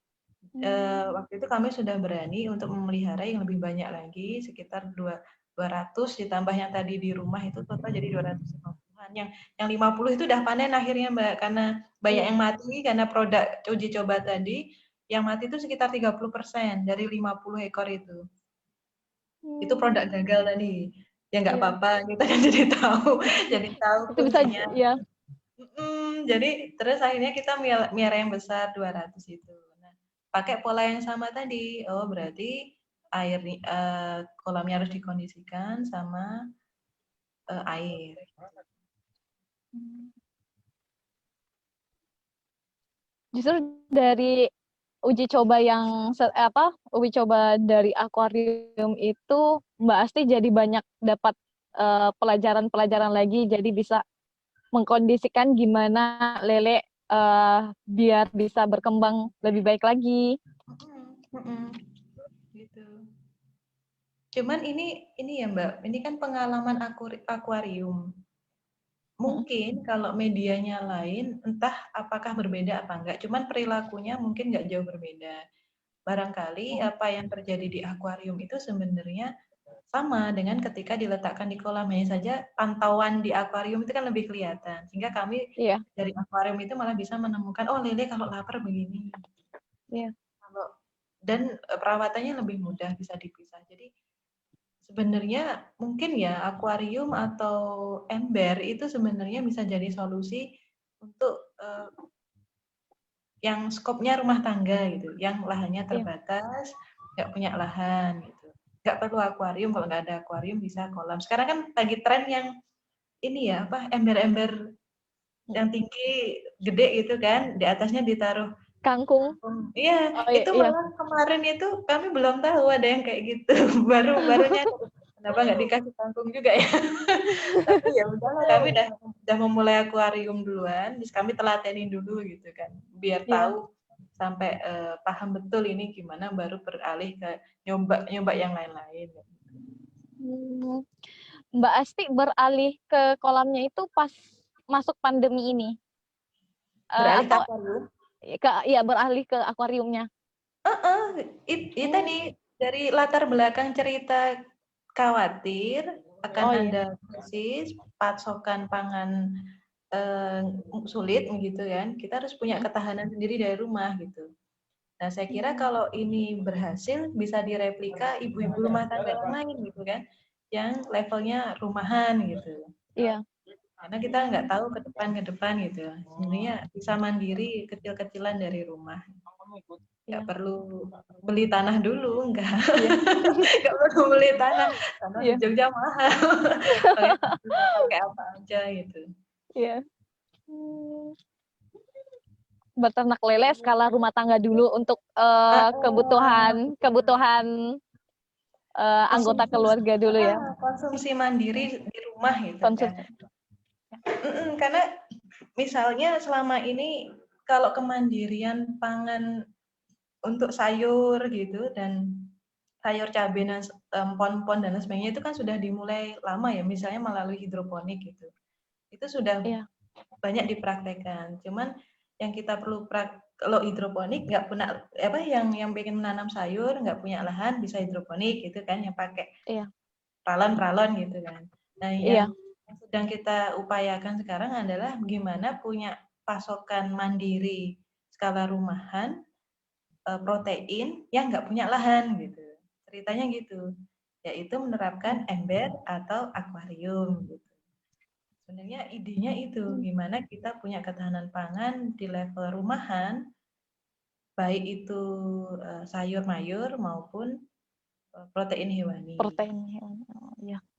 waktu itu kami sudah berani untuk memelihara yang lebih banyak lagi, sekitar 200 ditambah yang tadi di rumah itu total jadi 250-an. Yang 50 itu udah panen akhirnya Mbak, karena banyak yang mati karena produk uji coba tadi, yang mati itu sekitar 30% dari 50 ekor itu. Itu produk gagal tadi. Ya nggak apa-apa, kita kan jadi tahu Itu bisa, fungsinya. ya. Jadi terus akhirnya kita miara yang besar 200 itu. Nah, pakai pola yang sama tadi. Oh, berarti air kolamnya harus dikondisikan sama air. Justru dari uji coba uji coba dari akuarium itu Mbak Asti jadi banyak dapat pelajaran-pelajaran lagi, jadi bisa mengkondisikan gimana lele biar bisa berkembang lebih baik lagi. Gitu. Cuman ini ya Mbak, ini kan pengalaman akuarium. Mungkin kalau medianya lain, entah apakah berbeda apa enggak, cuman perilakunya mungkin nggak jauh berbeda. Barangkali apa yang terjadi di akuarium itu sebenarnya sama dengan ketika diletakkan di kolam, hanya saja pantauan di akuarium itu kan lebih kelihatan. Sehingga kami dari akuarium itu malah bisa menemukan, oh lele kalau lapar begini. Iya. Dan perawatannya lebih mudah, bisa dipisah. Jadi sebenarnya mungkin ya akuarium atau ember itu sebenarnya bisa jadi solusi untuk yang skopnya rumah tangga gitu, yang lahannya terbatas, nggak punya lahan gitu. Nggak perlu akuarium, kalau nggak ada akuarium bisa kolam. Sekarang kan lagi tren yang ini ya, apa, ember-ember yang tinggi, gede gitu kan, di atasnya ditaruh kangkung. Iya, Oh, itu malah kemarin itu kami belum tahu ada yang kayak gitu. Barunya kenapa nggak dikasih kangkung juga ya? Tapi ya udahlah, kami udah memulai akuarium duluan, terus kami telatenin dulu gitu kan, biar tahu sampai paham betul ini gimana, baru beralih ke nyoba yang lain-lain. Mbak Asti beralih ke kolamnya itu pas masuk pandemi ini. Beralih ke akuarium? Iya, beralih ke akuariumnya. Itu tadi dari latar belakang cerita khawatir akan ada krisis, pasokan pangan sulit gitu kan, kita harus punya ketahanan sendiri dari rumah gitu. Nah, saya kira kalau ini berhasil bisa direplika ibu-ibu rumah tangga yang lain gitu kan, yang levelnya rumahan gitu. Iya. Karena kita nggak tahu ke depan gitu. Sebenarnya bisa mandiri kecil-kecilan dari rumah. Nggak perlu beli tanah dulu, nggak perlu beli tanah di Jogja mahal. Pakai apa aja gitu. Iya. Beternak lele skala rumah tangga dulu untuk kebutuhan anggota keluarga dulu ya. Konsumsi mandiri di rumah gitu kan. Karena misalnya selama ini kalau kemandirian pangan untuk sayur gitu dan sayur cabai dan pohon-pohon dan sebagainya itu kan sudah dimulai lama ya, misalnya melalui hidroponik gitu. Itu sudah banyak dipraktekkan. Cuman yang kita perlu kalau hidroponik nggak punya yang pengen menanam sayur nggak punya lahan bisa hidroponik gitu kan, yang pakai pralon gitu kan. Nah yang sedang kita upayakan sekarang adalah gimana punya pasokan mandiri skala rumahan protein yang nggak punya lahan gitu. Ceritanya gitu, yaitu menerapkan ember atau akuarium gitu. Sebenarnya idenya itu gimana kita punya ketahanan pangan di level rumahan, baik itu sayur mayur maupun protein hewani.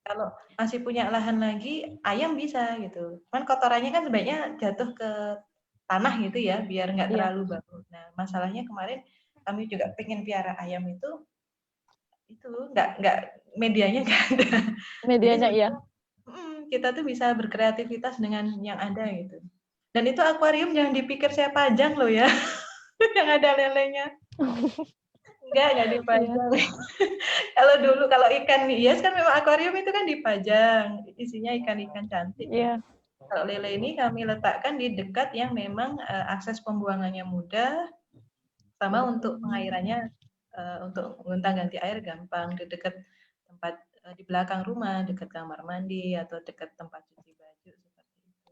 Kalau masih punya lahan lagi, ayam bisa gitu. Cuman kotorannya kan sebaiknya jatuh ke tanah gitu ya, biar nggak terlalu bau. Nah, masalahnya kemarin kami juga pengen piara ayam itu nggak medianya nggak ada. Medianya Kita tuh bisa berkreativitas dengan yang ada gitu. Dan itu akuarium jangan dipikir saya pajang loh ya, yang ada lelenya. Enggak dipajang. Kalau ikan hias kan memang akuarium itu kan dipajang, isinya ikan-ikan cantik. Kalau lele ini kami letakkan di dekat yang memang akses pembuangannya mudah, sama untuk pengairannya, untuk gonta-ganti air gampang di dekat tempat di belakang rumah, dekat kamar mandi atau dekat tempat cuci baju seperti itu.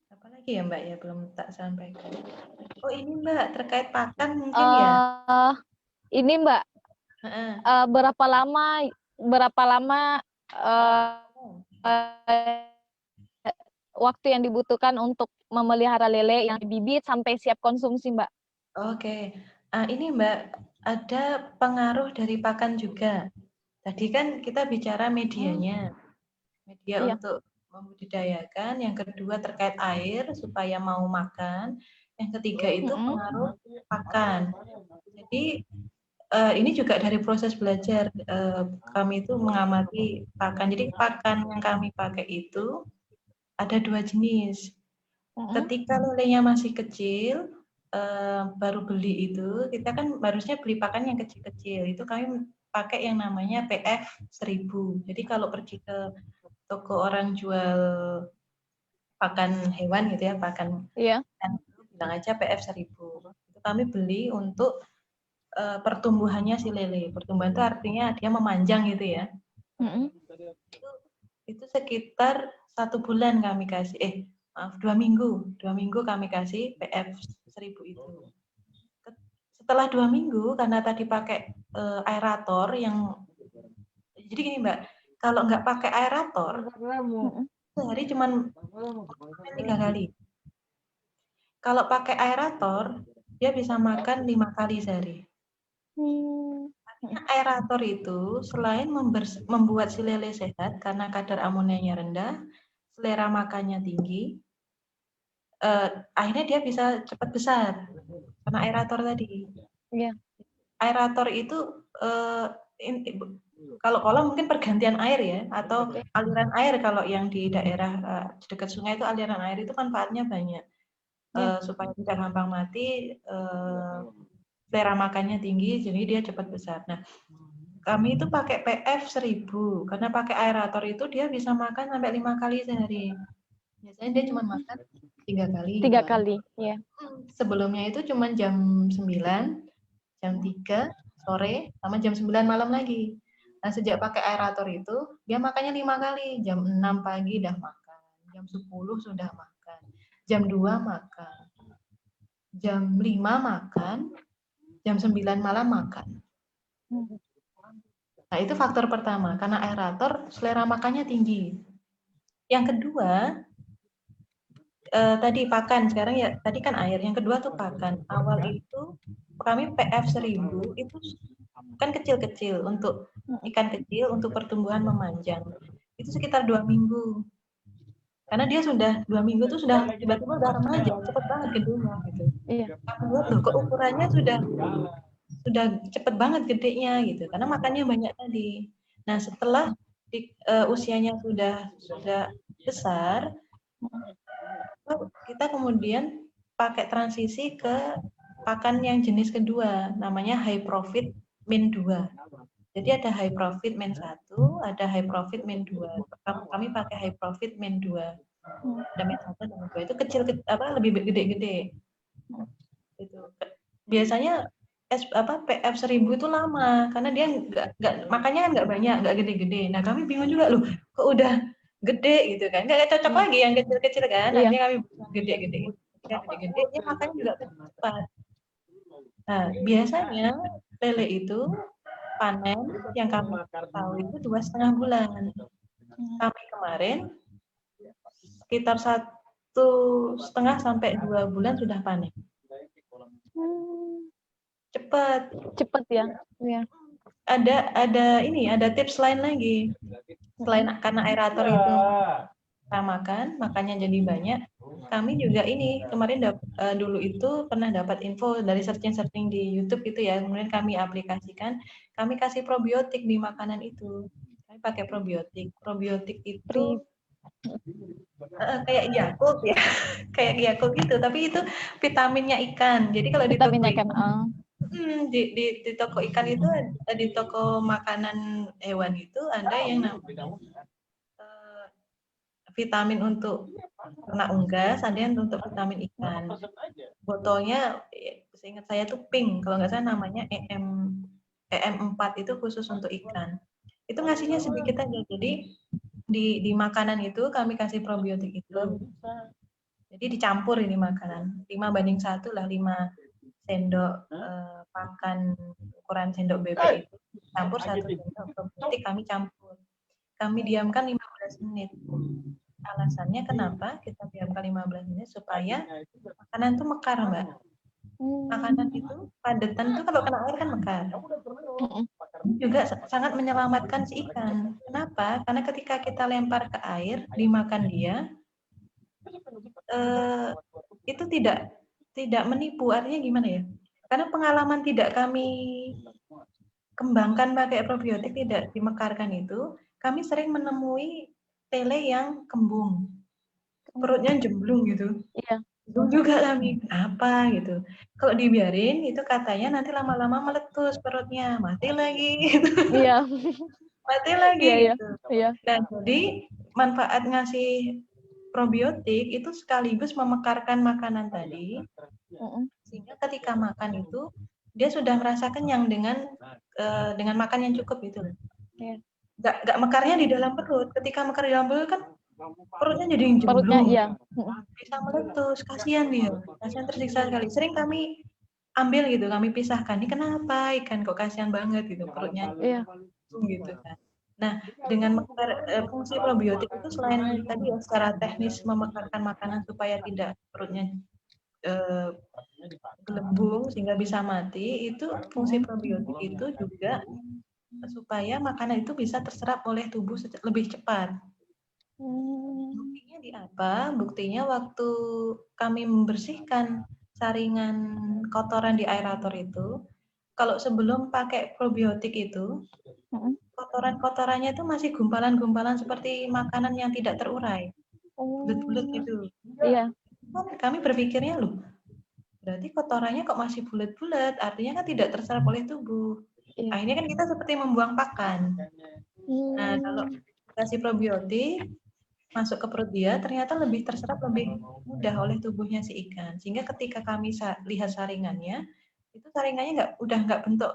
Apalagi ya Mbak ya belum tak sampaikan. Oh ini Mbak terkait pakan mungkin ya. Ini Mbak, berapa lama waktu yang dibutuhkan untuk memelihara lele yang bibit sampai siap konsumsi Mbak? Oke, ini Mbak ada pengaruh dari pakan juga. Tadi kan kita bicara medianya, media untuk membudidayakan. Yang kedua terkait air supaya mau makan. Yang ketiga itu pengaruh pakan. Jadi ini juga dari proses belajar kami itu mengamati pakan. Jadi pakan yang kami pakai itu ada 2 jenis. Ketika lelenya masih kecil, baru beli itu, kita kan harusnya beli pakan yang kecil-kecil. Itu kami pakai yang namanya PF 1000. Jadi kalau pergi ke toko orang jual pakan hewan gitu ya, pakan bilang aja PF 1000. Itu kami beli untuk pertumbuhannya si lele. Pertumbuhan itu artinya dia memanjang gitu ya. Itu sekitar 1 bulan kami kasih, 2 minggu kami kasih PF 1000 itu. Setelah 2 minggu karena tadi pakai aerator yang, jadi gini Mbak, kalau nggak pakai aerator sehari cuman 3 kali. Kalau pakai aerator dia bisa makan 5 kali sehari. Aerator itu selain membuat si lele sehat karena kadar amonianya rendah, selera makannya tinggi, akhirnya dia bisa cepat besar karena aerator tadi. Aerator itu kalau kolam mungkin pergantian air ya, atau aliran air. Kalau yang di daerah dekat sungai itu aliran air itu manfaatnya banyak, supaya tidak gampang mati, selera makannya tinggi, jadi dia cepat besar. Nah, kami itu pakai PF 1000 karena pakai aerator itu dia bisa makan sampai 5 kali sehari. Biasanya dia cuma makan 3 kali. 3 kali, ya. Sebelumnya itu cuma jam 9, jam 3 sore, sama jam 9 malam lagi. Nah, sejak pakai aerator itu, dia makannya 5 kali. Jam 6 pagi udah makan, jam 10 sudah makan, jam 2 makan, jam 5 makan, jam 9 malam makan. Nah, itu faktor pertama, karena aerator selera makannya tinggi. Yang kedua, tadi pakan, sekarang ya tadi kan air, yang kedua tuh pakan. Awal itu kami PF 1000 itu kan kecil-kecil untuk ikan kecil untuk pertumbuhan memanjang. Itu sekitar 2 minggu. Karena dia sudah 2 minggu tuh sudah tiba-tiba udah remaja, cepet banget gedenya gitu. Iya. Kami lihat loh, kok ukurannya sudah cepet banget gedenya gitu, karena makannya banyak tadi. Nah setelah usianya sudah besar, kita kemudian pakai transisi ke pakan yang jenis kedua, namanya high profit min 2. Jadi ada high profit min 1, ada high profit min 2. Kami pakai high profit min 2. Ada min 1 dan min 2 itu kecil lebih gede-gede. Itu biasanya PF 1000 itu lama karena dia nggak makannya kan nggak banyak, nggak gede-gede. Nah kami bingung juga loh, kok udah gede gitu kan, nggak cocok lagi yang kecil-kecil kan. Iya. Akhirnya kami gede-gede, dia makannya juga cepat. Nah biasanya lele itu panen yang kami tahu itu 2,5 bulan. Kami kemarin sekitar 1,5 sampai 2 bulan sudah panen. Cepet ya. Iya. Ada tips lain lagi. Selain karena aerator itu kita makannya jadi banyak, kami juga kemarin dulu itu pernah dapat info dari searching di YouTube itu ya, kemudian kami aplikasikan, kami kasih probiotik di makanan itu. Kami pakai probiotik itu kayak Yakult ya, kayak Yakult gitu, tapi itu vitaminnya ikan. Jadi kalau di toko ikan, di toko ikan itu, di toko makanan hewan itu ada yang namanya vitamin untuk ternak unggas, ada yang untuk vitamin ikan. Botolnya, seingat saya tuh pink, kalau nggak salah namanya EM4 itu khusus untuk ikan. Itu ngasihnya sedikit aja, jadi di makanan itu kami kasih probiotik itu. Jadi dicampur ini makanan, 5:1 lah, 5 sendok pakan ukuran sendok bebek itu campur 1 sendok probiotik, kami campur. Kami diamkan 15 menit. Alasannya kenapa kita diamkan 15 menit? Supaya makanan itu mekar, Mbak. Makanan itu padetan itu kalau kena air kan mekar. Juga sangat menyelamatkan si ikan. Kenapa? Karena ketika kita lempar ke air, dimakan dia, itu tidak menipu. Artinya gimana ya? Karena pengalaman tidak kami kembangkan pakai probiotik, tidak dimekarkan itu, kami sering menemui lele yang kembung, perutnya jemblung gitu. Iya. Bingung juga kami, apa gitu. Kalau dibiarin itu katanya nanti lama-lama meletus perutnya, mati lagi. Gitu. Iya. Mati lagi. Iya, gitu. Iya. Nah jadi manfaat ngasih probiotik itu sekaligus memekarkan makanan tadi, sehingga ketika makan itu dia sudah merasa kenyang dengan makan yang cukup itu. Iya. Nggak mekarnya di dalam perut. Ketika mekar di dalam perut kan perutnya jadi jemblung. Perutnya iya. Bisa meletus, kasihan dia. Kasihan, tersiksa sekali. Sering kami ambil gitu, kami pisahkan. Ini kenapa ikan kok kasihan banget gitu perutnya. Iya. Gitu kan. Nah, dengan fungsi probiotik itu selain tadi ya, secara teknis memekarkan makanan supaya tidak perutnya gelembung sehingga bisa mati, itu fungsi probiotik itu juga supaya makanan itu bisa terserap oleh tubuh lebih cepat. Buktinya di apa? Buktinya waktu kami membersihkan saringan kotoran di aerator itu, kalau sebelum pakai probiotik itu, kotoran-kotorannya itu masih gumpalan-gumpalan seperti makanan yang tidak terurai. Bulat-bulat gitu. Iya. Kami berpikirnya loh, berarti kotorannya kok masih bulat-bulat, artinya kan tidak terserap oleh tubuh. Akhirnya kan kita seperti membuang pakan. Nah, kalau kasih probiotik masuk ke perut dia, ternyata lebih terserap lebih mudah oleh tubuhnya si ikan. Sehingga ketika kami lihat saringannya, itu saringannya udah nggak bentuk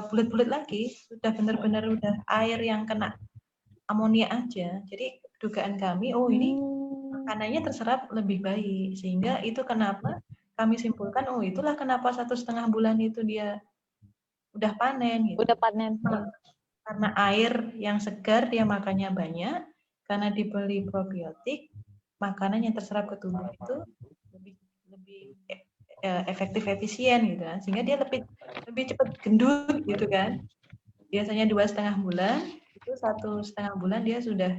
bulat-bulat lagi, sudah benar-benar udah air yang kena amonia aja. Jadi dugaan kami, oh ini makanannya terserap lebih baik. Sehingga itu kenapa kami simpulkan, oh itulah kenapa 1,5 bulan itu dia udah panen. Gitu. Udah panen. Karena air yang segar dia makannya banyak, karena dibeli probiotik, makanan yang terserap ke tubuh itu lebih efektif, efisien gitu kan, sehingga dia lebih cepat gendut gitu kan. Biasanya 2,5 bulan, itu 1,5 bulan dia sudah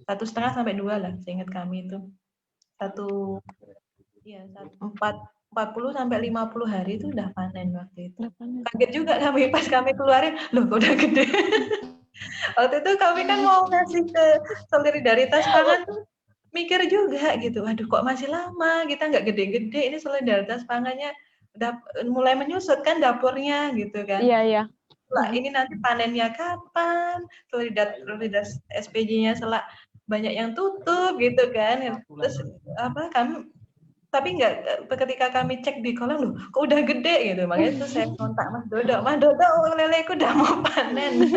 1,5 sampai 2 lah, seingat kami itu. 40 sampai 50 hari itu udah panen waktu itu. Kaget juga kami pas kami keluarin, loh kok udah gede. Waktu itu kami kan mau ngasih ke solidaritas pangan tuh mikir juga gitu, waduh kok masih lama, kita nggak gede-gede, ini solidaritas pangannya udah mulai menyusut kan dapurnya gitu kan. Iya. Lah ini nanti panennya kapan, solidaritas SPJ-nya selak banyak yang tutup gitu kan. Terus kami tapi nggak, ketika kami cek di kolam loh kok udah gede gitu, makanya itu saya kontak Mas Dodo, leleku udah mau panen.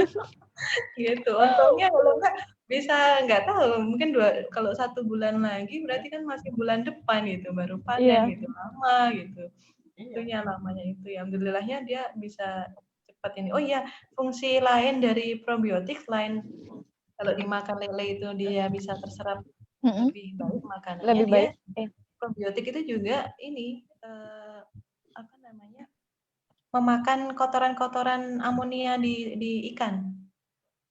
Gitu. Untungnya kalau nggak bisa nggak tahu, mungkin kalau 1 bulan lagi berarti kan masih bulan depan gitu baru panen gitu, lama gitu. Itunya lamanya itu. Alhamdulillahnya dia bisa cepat ini. Oh iya, fungsi lain dari probiotik selain kalau dimakan lele itu dia bisa terserap lebih baik makanannya, Lebih baik. Probiotik itu juga ini memakan kotoran-kotoran amonia di ikan.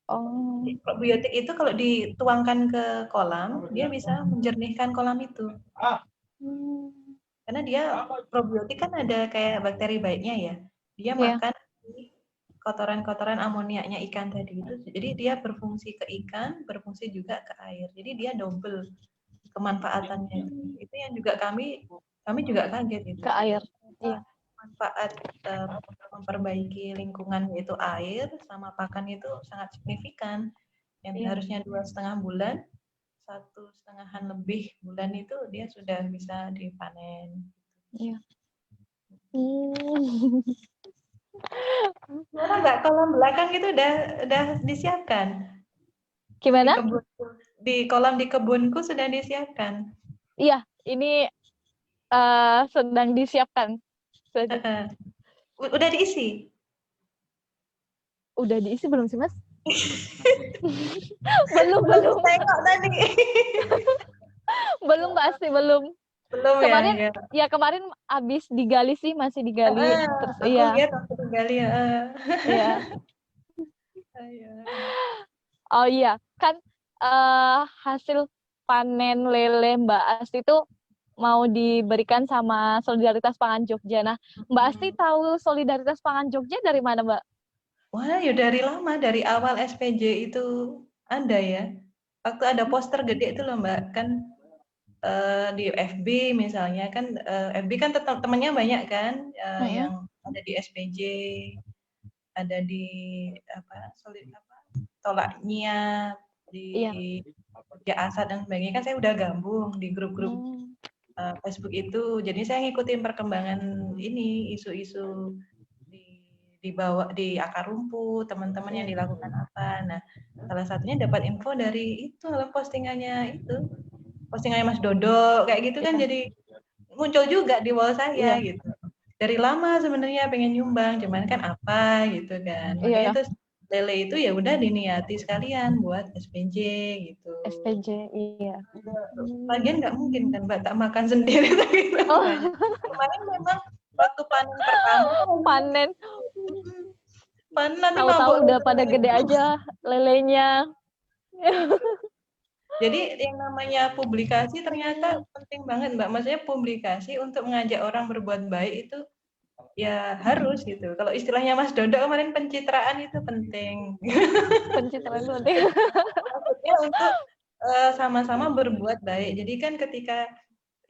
Oh. Probiotik itu kalau dituangkan ke kolam, dia bisa menjernihkan kolam itu. Karena dia probiotik kan ada kayak bakteri baiknya ya. Dia makan kotoran-kotoran amoniaknya ikan tadi itu. Jadi dia berfungsi ke ikan, berfungsi juga ke air. Jadi dia double kemanfaatannya. Itu yang juga kami juga kaget itu. Ke air. Iya. Manfaat memperbaiki lingkungan yaitu air sama pakan itu sangat signifikan. Yang harusnya 2,5 bulan, 1,5-an lebih bulan itu dia sudah bisa dipanen. Iya. Mana Mbak, kolam belakang itu udah disiapkan? Gimana? Di kolam di kebunku sudah disiapkan. Iya, ini sedang disiapkan. Udah diisi? Udah diisi belum sih, Mas? belum. Tengok tadi. Belum pasti, belum. Belum kemarin, ya. Kemarin habis digali sih, masih digali. Terus aku lihat waktu digali ya. Iya. Oh iya, kan hasil panen lele Mbak Asti itu mau diberikan sama Solidaritas Pangan Jogja. Nah, Mbak Asti tahu Solidaritas Pangan Jogja dari mana, Mbak? Wah, ya dari lama, dari awal SPJ itu ada ya. Waktu ada poster gede itu loh Mbak, kan di FB misalnya kan, FB kan teman-temannya banyak kan, yang ada di SPJ, ada di Tolaknya, di Asad dan sebagainya, kan saya udah gabung di grup-grup Facebook itu. Jadi saya ngikutin perkembangan ini, isu-isu dibawa di akar rumput, teman-teman yang dilakukan apa. Nah, salah satunya dapat info dari itu, postingannya Mas Dodo, kayak gitu kan, jadi muncul juga di wall saya gitu. Dari lama sebenarnya pengen nyumbang, cuman kan apa gitu kan. Makanya terus lele itu ya udah diniati sekalian buat SPJ gitu. SPJ, iya. Lagian nggak mungkin kan Mbak tak makan sendiri gitu. Kemarin memang waktu panen pertama panen tahu-tahu udah pada gede aja lelenya. Jadi yang namanya publikasi ternyata penting banget Mbak. Maksudnya publikasi untuk mengajak orang berbuat baik itu ya harus gitu. Kalau istilahnya Mas Dodo kemarin, pencitraan itu penting. Pencitraan itu penting. Maksudnya untuk sama-sama berbuat baik. Jadi kan ketika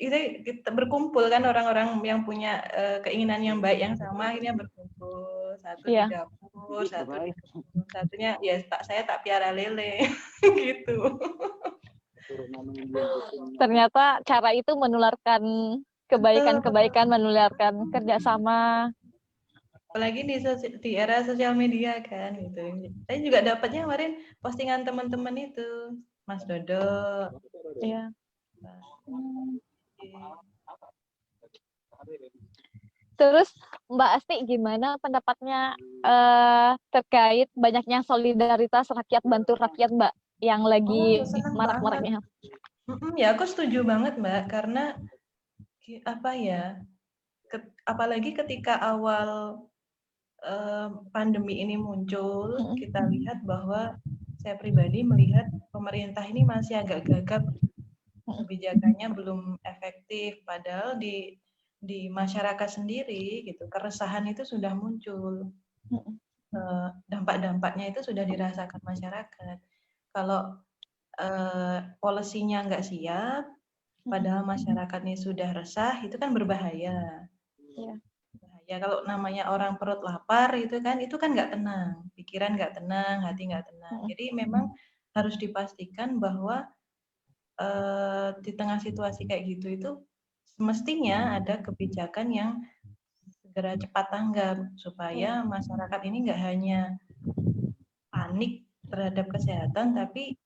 kita berkumpul kan, orang-orang yang punya keinginan yang baik yang sama akhirnya berkumpul, satu di dapur, satu di kebun, satunya ya saya tak piara lele gitu. Ternyata cara itu menularkan kebaikan-kebaikan, menularkan kerjasama. Apalagi di era sosial media kan gitu. Saya juga dapatnya kemarin postingan teman-teman itu, Mas Dodo. Iya. Terus Mbak Asti gimana pendapatnya terkait banyaknya solidaritas rakyat bantu rakyat Mbak yang lagi marak-maraknya? Ya aku setuju banget Mbak, karena apa ya, apalagi ketika awal pandemi ini muncul, kita lihat bahwa saya pribadi melihat pemerintah ini masih agak gagap, kebijakannya belum efektif, padahal di masyarakat sendiri gitu keresahan itu sudah muncul, dampak-dampaknya itu sudah dirasakan masyarakat. Kalau polisinya nggak siap, padahal masyarakat ini sudah resah, itu kan berbahaya. Iya. Ya kalau namanya orang perut lapar itu kan nggak tenang, pikiran nggak tenang, hati nggak tenang. Jadi memang harus dipastikan bahwa di tengah situasi kayak gitu itu semestinya ada kebijakan yang segera cepat tanggap supaya masyarakat ini nggak hanya panik terhadap kesehatan tapi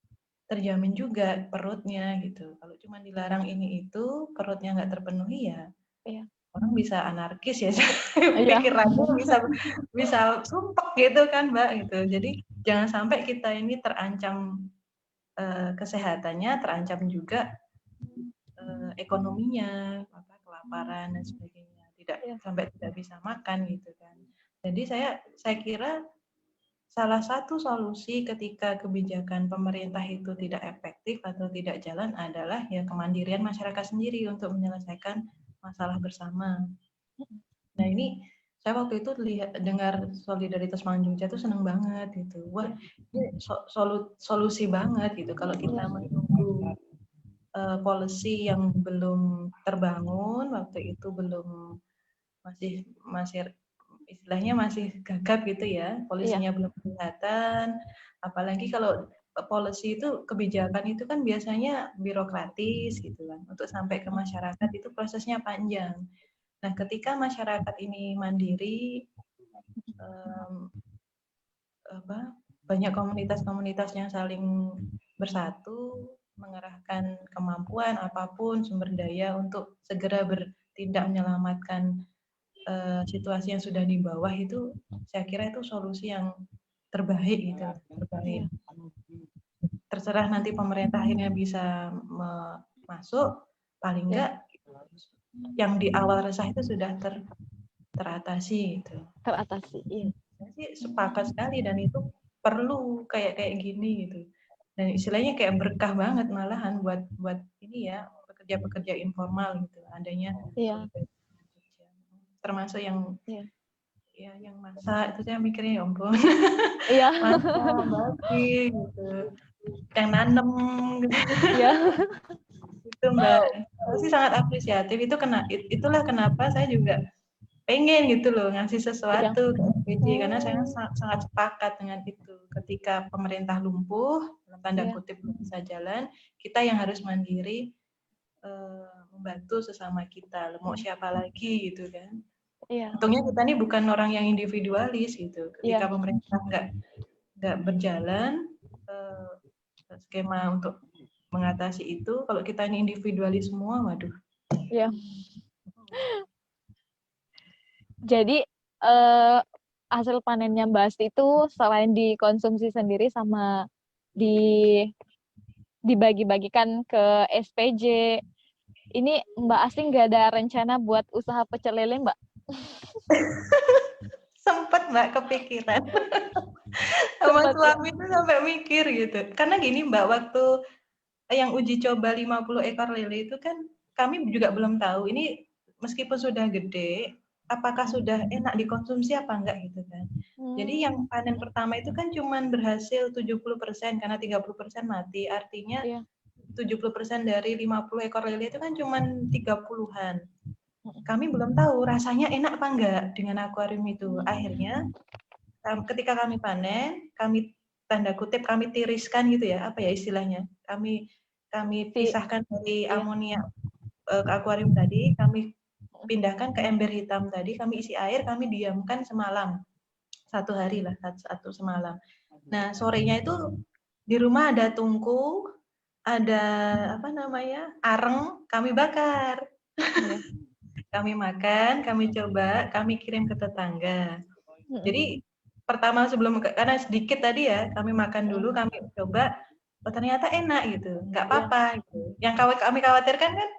terjamin juga perutnya gitu. Kalau cuma dilarang ini itu perutnya nggak terpenuhi ya. Iya. Orang bisa anarkis ya, Iya. pikirannya bisa sumpek gitu kan Mbak gitu. Jadi jangan sampai kita ini terancam kesehatannya, terancam juga ekonominya, kelaparan dan sebagainya, sampai tidak bisa makan gitu kan. Jadi saya kira salah satu solusi ketika kebijakan pemerintah itu tidak efektif atau tidak jalan adalah ya kemandirian masyarakat sendiri untuk menyelesaikan masalah bersama. Nah ini saya waktu itu dengar solidaritas Mang Jogja itu seneng banget gitu. Wah ini solusi banget gitu kalau kita menunggu policy yang belum terbangun waktu itu belum masih istilahnya masih gagap gitu ya, polisinya belum kelihatan, apalagi kalau policy itu kebijakan itu kan biasanya birokratis gitu kan, untuk sampai ke masyarakat itu prosesnya panjang. Nah ketika masyarakat ini mandiri, banyak komunitas-komunitas yang saling bersatu, mengerahkan kemampuan apapun sumber daya untuk segera bertindak menyelamatkan situasi yang sudah di bawah itu, saya kira itu solusi yang terbaik gitu, terbaik. Terserah nanti pemerintah akhirnya bisa masuk, paling enggak yang di awal resah itu sudah teratasi gitu. Teratasi, iya. Saya sih sepakat sekali dan itu perlu kayak gini gitu. Dan istilahnya kayak berkah banget malahan buat ini ya, pekerja-pekerja informal gitu, adanya termasuk yang ya yang masak itu saya mikirnya ya ampun. Masak, bagi gitu. Yang nanem gitu. Itu Mbak. Saya sih sangat apresiatif itulah kenapa saya juga pengen gitu loh ngasih sesuatu ke FPJ karena saya sangat sepakat dengan itu. Ketika pemerintah lumpuh, dalam tanda kutip belum bisa jalan, kita yang harus mandiri membantu sesama kita. Mau siapa lagi gitu kan. Untungnya kita ini bukan orang yang individualis gitu. Ketika pemerintah nggak berjalan skema untuk mengatasi itu, kalau kita ini individualis semua, waduh. Iya. Jadi hasil panennya Mbak Asti itu selain dikonsumsi sendiri sama dibagi-bagikan ke SPJ, ini Mbak Asti nggak ada rencana buat usaha pecel lele Mbak? Sempet Mbak kepikiran. Sama suami itu sampai mikir gitu. Karena gini Mbak, waktu yang uji coba 50 ekor lele itu kan kami juga belum tahu ini meskipun sudah gede, apakah sudah enak dikonsumsi apa enggak gitu kan. Jadi yang panen pertama itu kan cuman berhasil 70% karena 30% mati. Artinya 70% dari 50 ekor lele itu kan cuman 30-an. Kami belum tahu rasanya enak apa enggak dengan akuarium itu. Akhirnya ketika kami panen, kami tanda kutip kami tiriskan gitu ya, apa ya istilahnya? Kami pisahkan dari amonia ke akuarium tadi, kami pindahkan ke ember hitam tadi, kami isi air, kami diamkan semalam. 1 hari lah, satu semalam. Nah, sorenya itu di rumah ada tungku, ada areng, kami bakar. Kami makan, kami coba, kami kirim ke tetangga. Jadi pertama karena sedikit tadi ya, kami makan dulu, kami coba, oh ternyata enak gitu, nggak apa-apa gitu. Yang kami khawatirkan kan,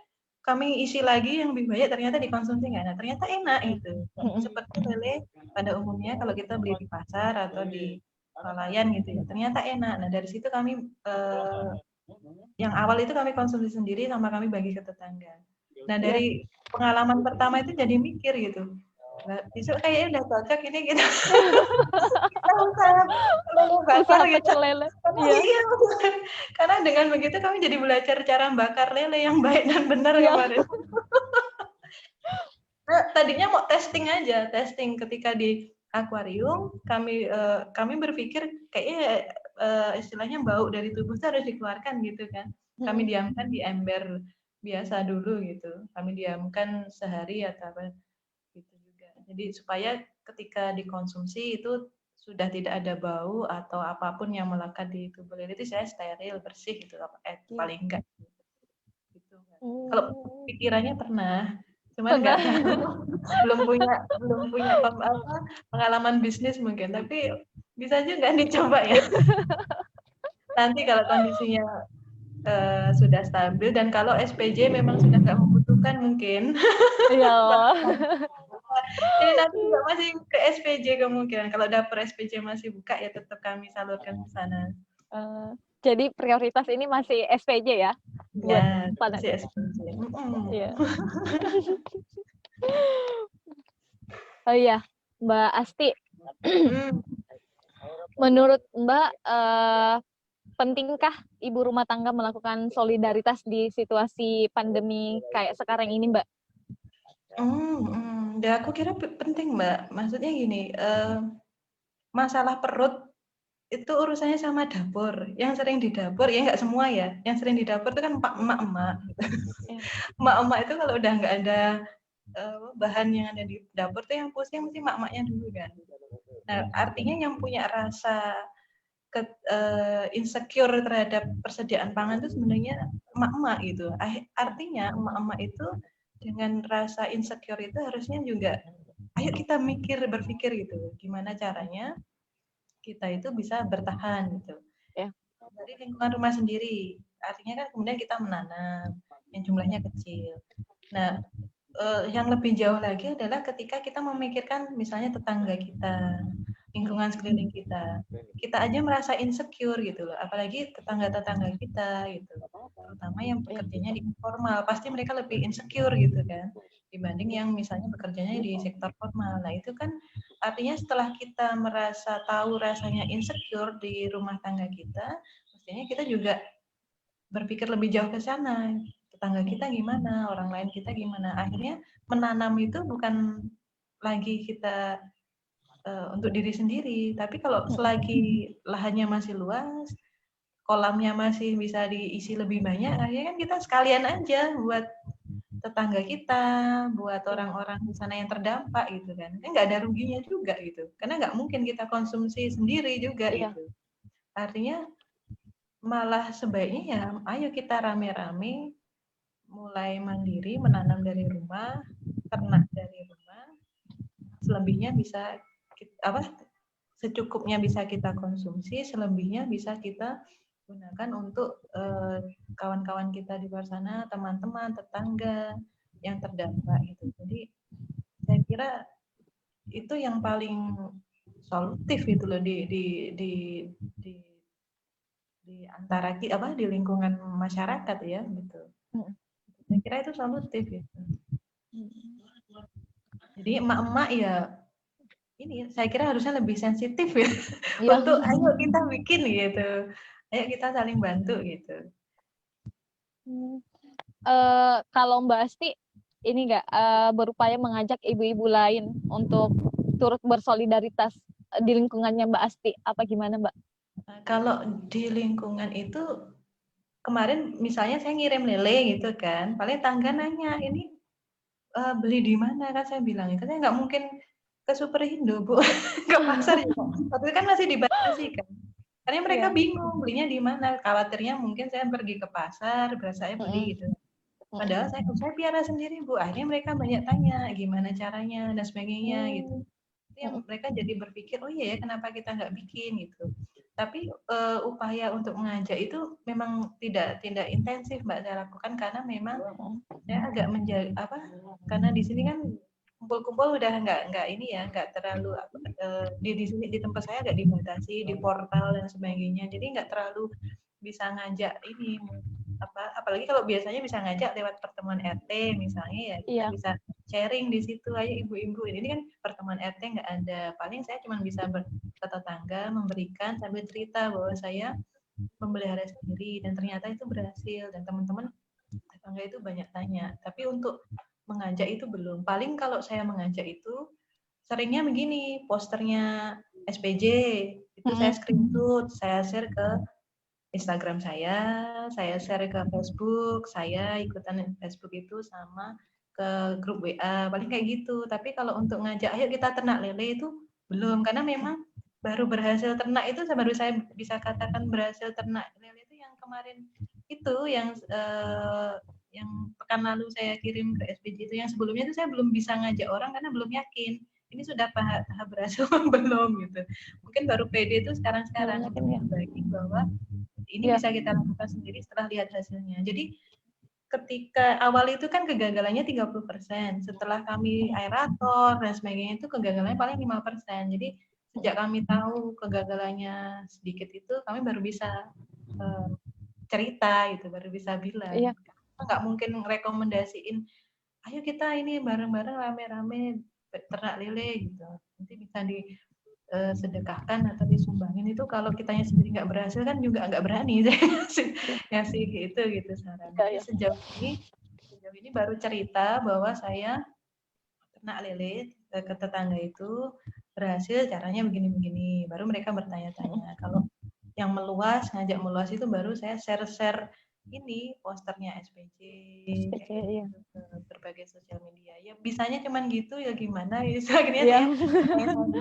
kami isi lagi yang lebih banyak ternyata dikonsumsi nggak enak, ternyata enak gitu. Seperti lele pada umumnya kalau kita beli di pasar atau di swalayan gitu ya. Ternyata enak. Nah dari situ kami yang awal itu kami konsumsi sendiri sama kami bagi ke tetangga. Nah dari pengalaman pertama itu jadi mikir gitu. Nah, besok kayaknya udah cocok ini gitu. Kita usaha lele bakar gitu. pecel lele. Iya. Iya, karena dengan begitu kami jadi belajar cara bakar lele yang baik dan benar Iya. kemarin. Nah, tadinya mau testing aja, testing ketika di akuarium kami berpikir kayaknya istilahnya bau dari tubuh itu harus dikeluarkan gitu kan. Kami diamkan di ember biasa dulu gitu. Kami diamkan sehari atau apa gitu juga. Jadi supaya ketika dikonsumsi itu sudah tidak ada bau atau apapun yang melekat di tubuh lele itu saya steril, bersih gitu paling enggak. Gitu. Kalau pikirannya pernah, cuman nggak tahu, belum punya pengalaman bisnis mungkin, tapi bisa juga dicoba ya. Nanti kalau kondisinya sudah stabil dan kalau SPJ memang sudah nggak membutuhkan mungkin. Iya. Jadi nanti juga masih ke SPJ kemungkinan. Kalau dapur SPJ masih buka ya tetap kami salurkan ke sana. Jadi prioritas ini masih SPJ ya? Ya, Buat masih SPJ. Iya. Oh iya, Mbak Asti. Menurut Mbak, pentingkah ibu rumah tangga melakukan solidaritas di situasi pandemi kayak sekarang ini, Mbak? Ya aku kira penting, Mbak. Maksudnya gini, masalah perut itu urusannya sama dapur. Yang sering di dapur, ya nggak semua ya. Yang sering di dapur itu kan emak-emak. Emak-emak itu kalau udah nggak ada bahan yang ada di dapur tuh yang pusing mesti emak-emaknya dulu kan. Nah, artinya yang punya rasa insecure terhadap persediaan pangan itu sebenarnya emak-emak gitu. Artinya emak-emak itu dengan rasa insecure itu harusnya juga ayo kita berpikir gitu. Gimana caranya kita itu bisa bertahan gitu. Dari lingkungan rumah sendiri. Artinya kan kemudian kita menanam yang jumlahnya kecil. Nah, yang lebih jauh lagi adalah ketika kita memikirkan misalnya tetangga kita, lingkungan sekeliling kita. Kita aja merasa insecure gitu loh, apalagi tetangga-tetangga kita gitu. Terutama yang bekerjanya di informal, pasti mereka lebih insecure gitu kan dibanding yang misalnya bekerjanya di sektor formal. Nah, itu kan artinya setelah kita merasa tahu rasanya insecure di rumah tangga kita, mestinya kita juga berpikir lebih jauh ke sana. Tetangga kita gimana, orang lain kita gimana. Akhirnya menanam itu bukan lagi kita untuk diri sendiri, tapi kalau selagi lahannya masih luas, kolamnya masih bisa diisi lebih banyak, akhirnya kan kita sekalian aja buat tetangga kita, buat orang-orang di sana yang terdampak gitu kan. Kan nggak ada ruginya juga gitu. Karena nggak mungkin kita konsumsi sendiri juga gitu. Artinya malah sebaiknya ya ayo kita rame-rame mulai mandiri menanam dari rumah, ternak dari rumah, selebihnya bisa secukupnya bisa kita konsumsi, selebihnya bisa kita gunakan untuk kawan-kawan kita di luar sana, teman-teman, tetangga yang terdampak gitu. Jadi saya kira itu yang paling solutif itu loh di antara di lingkungan masyarakat ya gitu. Saya kira itu solutif gitu. Jadi emak-emak ya ini saya kira harusnya lebih sensitif ya untuk ayo kita bikin gitu, ayo kita saling bantu gitu. Kalau Mbak Asti ini nggak berupaya mengajak ibu-ibu lain untuk turut bersolidaritas di lingkungannya Mbak Asti, apa gimana Mbak? Kalau di lingkungan itu kemarin misalnya saya ngirim lele gitu kan, paling tangga nanya ini beli di mana kan saya bilang, katanya nggak mungkin ke Superindo Bu, ke pasar ya. Tapi kan masih dibatasi kan. Karena mereka bingung belinya di mana, khawatirnya mungkin saya pergi ke pasar, beras saya beli gitu. Padahal saya piara sendiri Bu, akhirnya mereka banyak tanya gimana caranya dan sebagainya gitu. Itu yang mereka jadi berpikir, oh iya ya kenapa kita nggak bikin gitu. Tapi upaya untuk mengajak itu memang tidak intensif Mbak saya lakukan karena memang saya agak karena di sini kan kumpul-kumpul udah nggak ini ya, nggak terlalu di sini di tempat saya nggak dibatasi di portal dan sebagainya, jadi nggak terlalu bisa ngajak ini apalagi kalau biasanya bisa ngajak lewat pertemuan RT misalnya ya, kita bisa sharing di situ, ayo ibu-ibu, ini kan pertemuan RT nggak ada, paling saya cuma bisa bertetangga memberikan sambil cerita bahwa saya memelihara sendiri dan ternyata itu berhasil, dan teman-teman tetangga itu banyak tanya. Tapi untuk mengajak itu belum. Paling kalau saya mengajak itu seringnya begini, posternya SPJ itu saya screenshot, saya share ke Instagram saya share ke Facebook, saya ikutan Facebook itu sama ke grup WA, paling kayak gitu. Tapi kalau untuk ngajak ayo kita ternak lele itu belum, karena memang baru berhasil ternak itu, baru saya bisa katakan berhasil ternak lele itu yang kemarin itu, yang pekan lalu saya kirim ke SPJ itu, yang sebelumnya itu saya belum bisa ngajak orang karena belum yakin ini sudah tahap berhasil belum gitu. Mungkin baru pede itu sekarang-sekarang berbagi bahwa ini bisa kita lakukan sendiri setelah lihat hasilnya. Jadi ketika awal itu kan kegagalannya 30%, setelah kami aerator dan sebagainya itu kegagalannya paling 5%. Jadi sejak kami tahu kegagalannya sedikit itu, kami baru bisa cerita gitu, baru bisa bilang. Nggak mungkin rekomendasiin, ayo kita ini bareng-bareng rame-rame ternak lele gitu. Nanti bisa sedekahkan atau disumbangin, itu kalau kitanya sendiri nggak berhasil kan juga nggak berani ngasih gitu saran. Sejauh ini baru cerita bahwa saya ternak lele ke tetangga itu berhasil, caranya begini-begini, baru mereka bertanya-tanya. Kalau yang ngajak meluas itu baru saya share ini posternya SPJ gitu, ke berbagai sosial media. Ya bisanya cuman gitu ya, gimana ya, akhirnya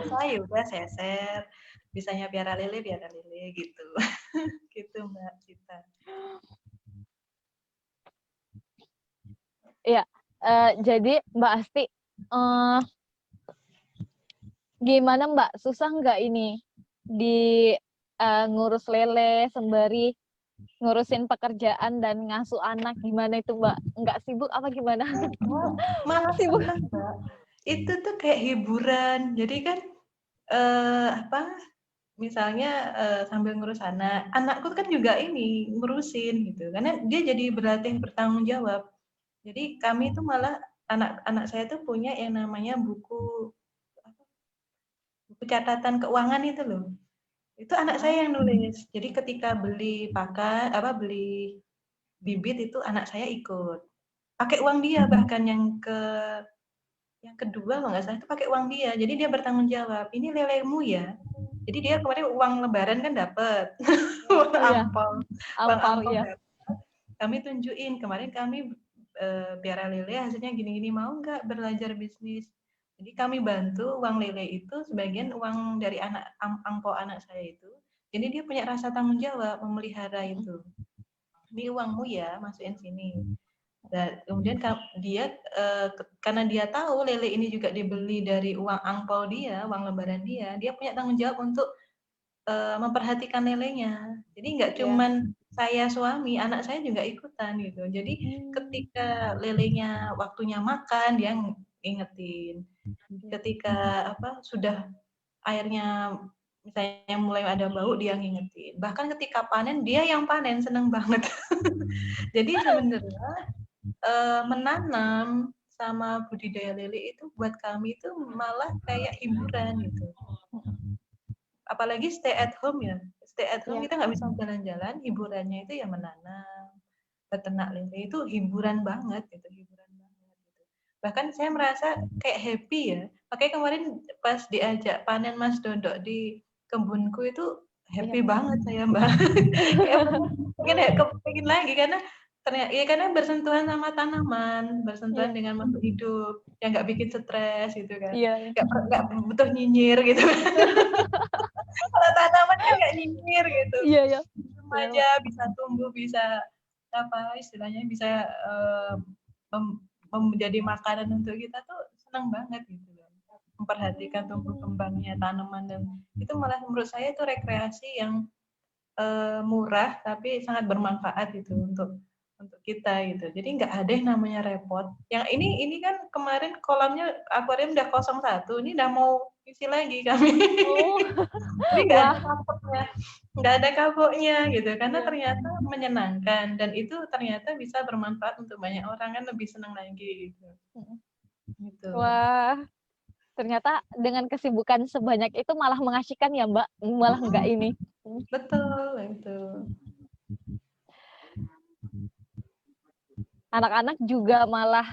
saya udah saya share, bisanya piara lele gitu. Gitu Mbak Cita. Iya, jadi Mbak Asti, gimana Mbak, susah nggak ini di ngurus lele sembari ngurusin pekerjaan dan ngasuh anak, gimana itu Mbak? Nggak sibuk apa gimana? Malah sibuk Mbak. Itu tuh kayak hiburan. Jadi kan misalnya sambil ngurus anakku kan juga ini ngurusin gitu. Karena dia jadi berlatih bertanggung jawab. Jadi kami itu malah anak saya tuh punya yang namanya buku catatan keuangan itu loh. Itu anak saya yang nulis. Jadi ketika beli bibit itu anak saya ikut. Pakai uang dia, bahkan yang kedua kalau nggak salah itu pakai uang dia. Jadi dia bertanggung jawab. Ini lelemu ya. Jadi dia kemarin uang lebaran kan dapat. Ampau ya. Kami tunjukin, kemarin kami piara lele hasilnya gini-gini, mau nggak belajar bisnis? Jadi kami bantu uang lele itu sebagian uang dari angpau anak saya itu. Jadi dia punya rasa tanggung jawab memelihara itu. Ini uangmu ya, masukin sini. Dan kemudian dia karena dia tahu lele ini juga dibeli dari uang angpau dia, uang lebaran dia punya tanggung jawab untuk memperhatikan lelenya. Jadi nggak cuman saya suami, anak saya juga ikutan gitu. Jadi ketika lelenya waktunya makan, dia ingetin. Ketika sudah airnya misalnya mulai ada bau, dia ngingetin. Bahkan ketika panen, dia yang panen, seneng banget. Jadi sebenarnya menanam sama budidaya lele itu buat kami itu malah kayak hiburan gitu. Apalagi stay at home ya. Stay at home kita nggak bisa jalan-jalan, hiburannya itu ya menanam, beternak lele itu hiburan banget gitu, Bahkan saya merasa kayak happy ya. Makanya kemarin pas diajak panen Mas Dodok di kebunku itu happy banget saya Mbak. Kepingin lagi karena ternyata karena bersentuhan sama tanaman, bersentuhan dengan makhluk hidup yang nggak bikin stres gitu kan, nggak butuh nyinyir gitu. Kalau tanaman kan nggak nyinyir gitu, aja bisa tumbuh, bisa istilahnya bisa menjadi makanan untuk kita tuh senang banget gitu loh. Memperhatikan tumbuh kembangnya tanaman, dan itu malah menurut saya itu rekreasi yang murah tapi sangat bermanfaat itu untuk untuk kita gitu. Jadi nggak ada yang namanya repot. Yang ini kan kemarin kolamnya akuarium udah 01, ini udah mau isi lagi kami. Oh, Jadi nggak ada wah, kapoknya, nggak ada kapoknya gitu. Karena iya. ternyata menyenangkan dan itu ternyata bisa bermanfaat untuk banyak orang, kan lebih senang lagi gitu. Gitu. Wah, ternyata dengan kesibukan sebanyak itu malah mengasyikan ya Mbak, malah enggak ini. Betul itu. Anak-anak juga malah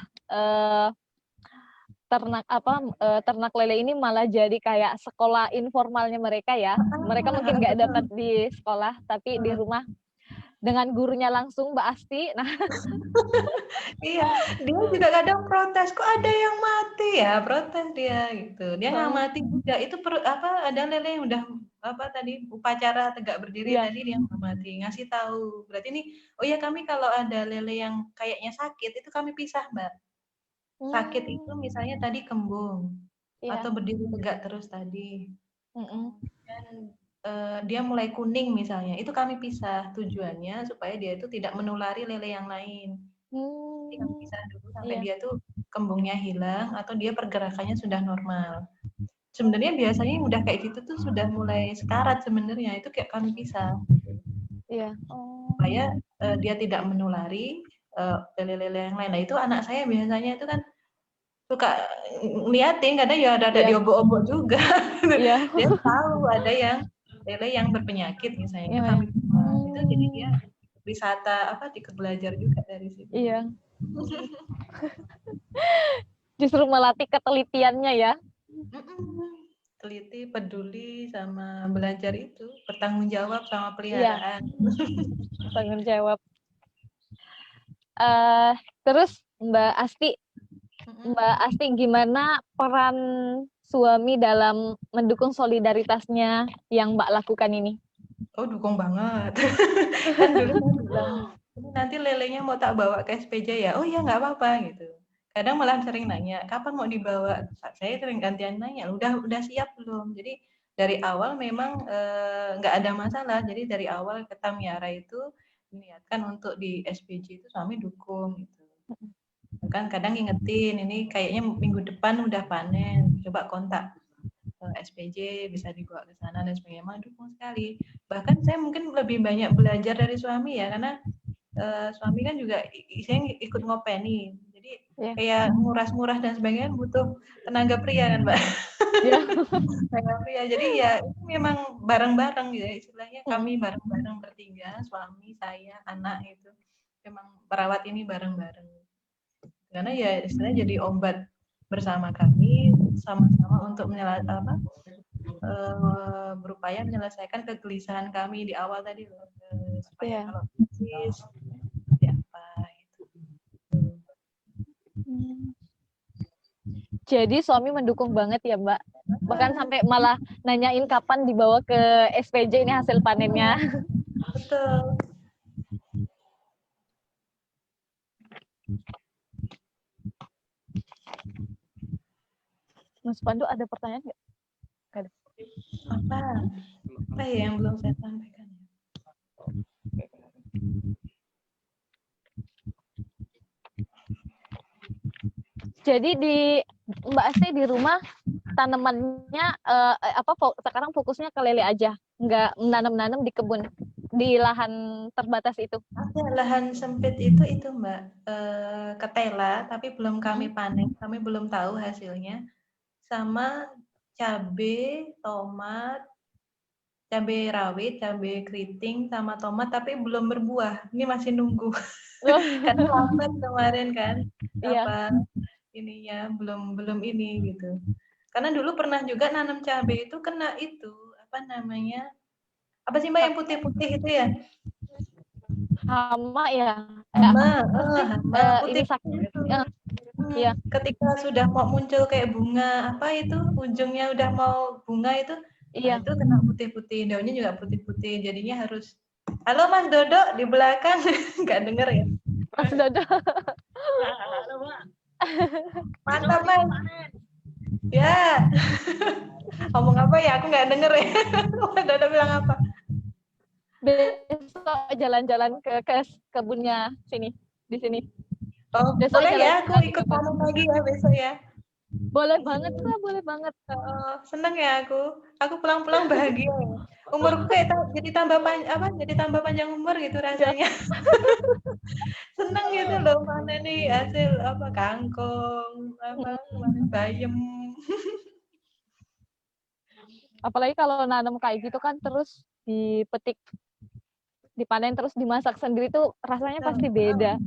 ternak lele ini malah jadi kayak sekolah informalnya mereka ya. Mereka mungkin nggak dapat di sekolah, tapi di rumah dengan gurunya langsung Mbak Asti. Nah, Iya, dia juga kadang protes, kok ada yang mati ya, protes dia gitu. Dia nggak mati juga. Itu ada lele yang udah tadi upacara tegak berdiri iya. tadi dia nggak mati, ngasih tahu. Berarti ini, oh ya kami kalau ada lele yang kayaknya sakit itu kami pisah, Mbak. Sakit itu misalnya tadi kembung Iya. atau berdiri tegak terus tadi. Mm-mm. Dan dia mulai kuning misalnya, itu kami pisah tujuannya supaya dia itu tidak menulari lele yang lain. Jadi kami pisah dulu sampai Iya. dia tuh kembungnya hilang atau dia pergerakannya sudah normal. Sebenarnya biasanya yang udah kayak gitu tuh sudah mulai sekarat sebenarnya, itu kayak kami pisah. Iya. Supaya dia tidak menulari lele-lele yang lain. Nah itu anak saya biasanya itu kan suka ngeliatin, kadang ya ada Iya. diobok-obok juga. Iya. Dia tahu ada yang lele yang berpenyakit misalnya, itu Iya. kami pisah. Itu jadi dia wisata belajar juga dari situ. Iya. Justru melatih ketelitiannya ya. Teliti, peduli sama belajar itu, bertanggung jawab sama Iya. peliharaan. Tanggung jawab. Terus Mbak Asti gimana peran suami dalam mendukung solidaritasnya yang Mbak lakukan ini? Oh, dukung banget. Kan dulu saya bilang, ini nanti lelenya mau tak bawa ke SPJ ya? Oh iya, nggak apa-apa gitu. Kadang malah sering nanya, kapan mau dibawa? Saya sering gantian nanya, udah siap belum? Jadi dari awal memang nggak ada masalah. Jadi dari awal kita Miara itu diniatkan untuk di SPJ itu suami dukung gitu. Kan kadang ingetin, ini kayaknya minggu depan udah panen, coba kontak SPJ bisa dibawa ke sana dan sebagainya. Dukung sekali. Bahkan saya mungkin lebih banyak belajar dari suami ya, karena suami kan juga saya ikut ngopeni. Jadi kayak nguras-nguras dan sebagainya butuh tenaga pria kan, Mbak. Iya. Tenaga pria. Jadi ya itu memang bareng-bareng gitu ya, istilahnya kami bareng-bareng bertiga, suami, saya, anak itu. Memang perawat ini bareng-bareng. Karena ya istilahnya jadi obat bersama kami, sama-sama untuk berupaya menyelesaikan kegelisahan kami di awal tadi loh, supaya kalau krisis seperti apa itu. Jadi suami mendukung banget ya Mbak, bahkan sampai malah nanyain kapan dibawa ke SPJ ini hasil panennya. Betul. Mas Pandu ada pertanyaan nggak? Ada. Apa ya yang belum saya sampaikan? Jadi Mbak Asti di rumah tanamannya sekarang fokusnya ke lele aja, nggak menanam-nanam di kebun di lahan terbatas itu? Ada lahan sempit itu Mbak, ketela tapi belum kami panen, kami belum tahu hasilnya. Sama cabai, tomat, cabai rawit, cabai keriting, sama tomat tapi belum berbuah. Ini masih nunggu. Karena lambat kemarin kan. Iya. Ininya belum ini gitu. Karena dulu pernah juga nanam cabai itu kena itu, apa namanya? Apa sih Mbak yang putih-putih itu ya? Hama ya. Hama Ini putih. Iya. Ketika sudah mau muncul kayak bunga, apa itu ujungnya udah mau bunga itu, iya. Nah, itu kena putih-putih, daunnya juga putih-putih, jadinya harus. Halo Mas Dodo di belakang, nggak denger ya? Mas Dodo. Mantap Mas. Ya. Ngomong apa ya? Aku nggak denger ya. Mas Dodo bilang apa? besok jalan-jalan ke kebunnya di sini. Oh, Besok boleh ya, aku jalan-jalan ikut ke tanam lagi ya besok ya. Boleh banget lah, boleh banget. Seneng ya aku. Aku pulang-pulang bahagia. Umurku kayak jadi tambah panjang umur gitu rasanya. Seneng gitu loh, mana nih hasil kangkung, bayam. Apalagi kalau nanam kayak gitu kan terus dipetik, dipanen terus dimasak sendiri tuh rasanya pasti beda.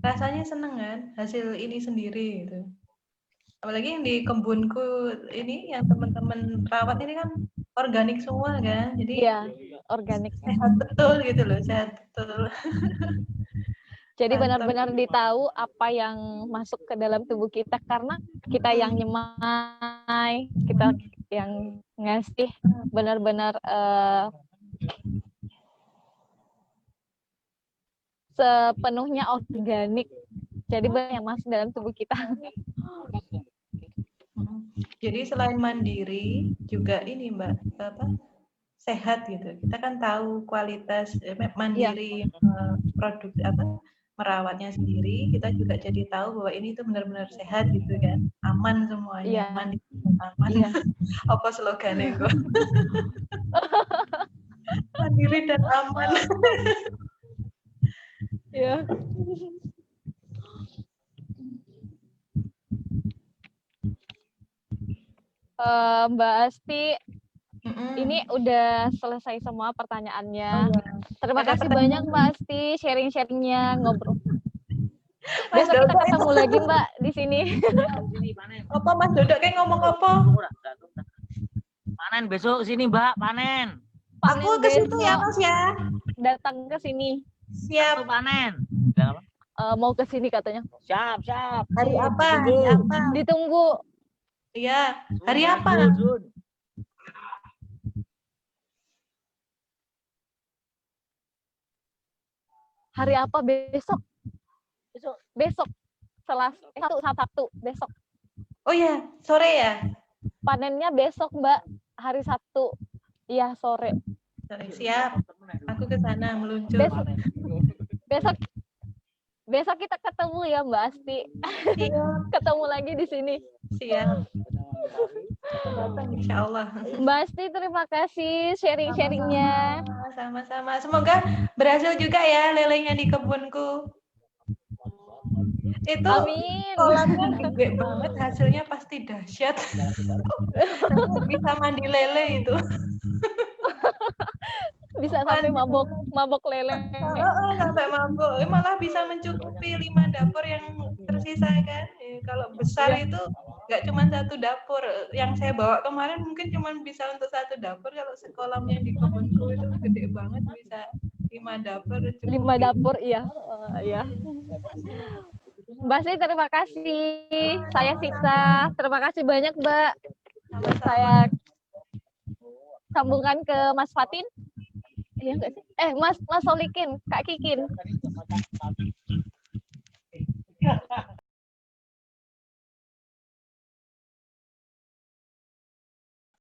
Rasanya seneng kan hasil ini sendiri gitu. Apalagi yang di kebunku ini yang teman-teman rawat ini kan organik semua kan, jadi Iya, organik. sehat betul gitu loh, sehat betul. Jadi Mantap. benar-benar ditahu apa yang masuk ke dalam tubuh kita karena kita yang nyemai, kita yang ngasih benar-benar sepenuhnya organik. Jadi banyak yang masuk dalam tubuh kita. Jadi selain mandiri juga ini Mbak sehat gitu. Kita kan tahu kualitas mandiri produk merawatnya sendiri. Kita juga jadi tahu bahwa ini tuh benar-benar sehat gitu kan, aman semuanya, mandiri dan aman. Apa slogannya gue? Mandiri dan aman. Ya. Mbak Asti, ini udah selesai semua pertanyaannya. Terima kasih banyak Mbak Asti sharing-sharingnya, ngobrol. Besok kita ketemu lagi Mbak di sini. Apa Mas Dodok kayak ngomong apa? Panen besok sini Mbak, panen. Aku ke situ ya Mas ya. Datang ke sini. Siap. Panen. Mau ke sini katanya. Siap. Hari apa? Hari apa? Ditunggu. Iya. Hari apa? Hari apa besok? Besok. Sabtu besok. Oh ya, sore ya? Panennya besok Mbak, hari Sabtu. Iya, sore. Siap. Aku ke sana meluncur. Besok kita ketemu ya Mbak Asti. Ketemu lagi di sini. Siap. Insya Allah. Mbak Asti, terima kasih sharing-sharingnya. Sama-sama. Semoga berhasil juga ya lelenya di kebunku. Itu Amin. kolamnya gede banget, hasilnya pasti dahsyat. Bisa mandi lele itu. Bisa sampai mabok lele. Sampai mabok. Malah bisa mencukupi 5 dapur yang tersisa kan. Kalau besar itu nggak cuma 1 dapur. Yang saya bawa kemarin mungkin cuma bisa untuk 1 dapur. Kalau sekolamnya di kebunku itu gede banget, bisa 5 dapur. 5 dapur, iya. Iya. Mbak Sri, terima kasih. Saya Sita. Terima kasih banyak, Mbak. Saya sambungkan ke Mas Fatin. Iya enggak sih? Mas Solikin, Kak Kikin.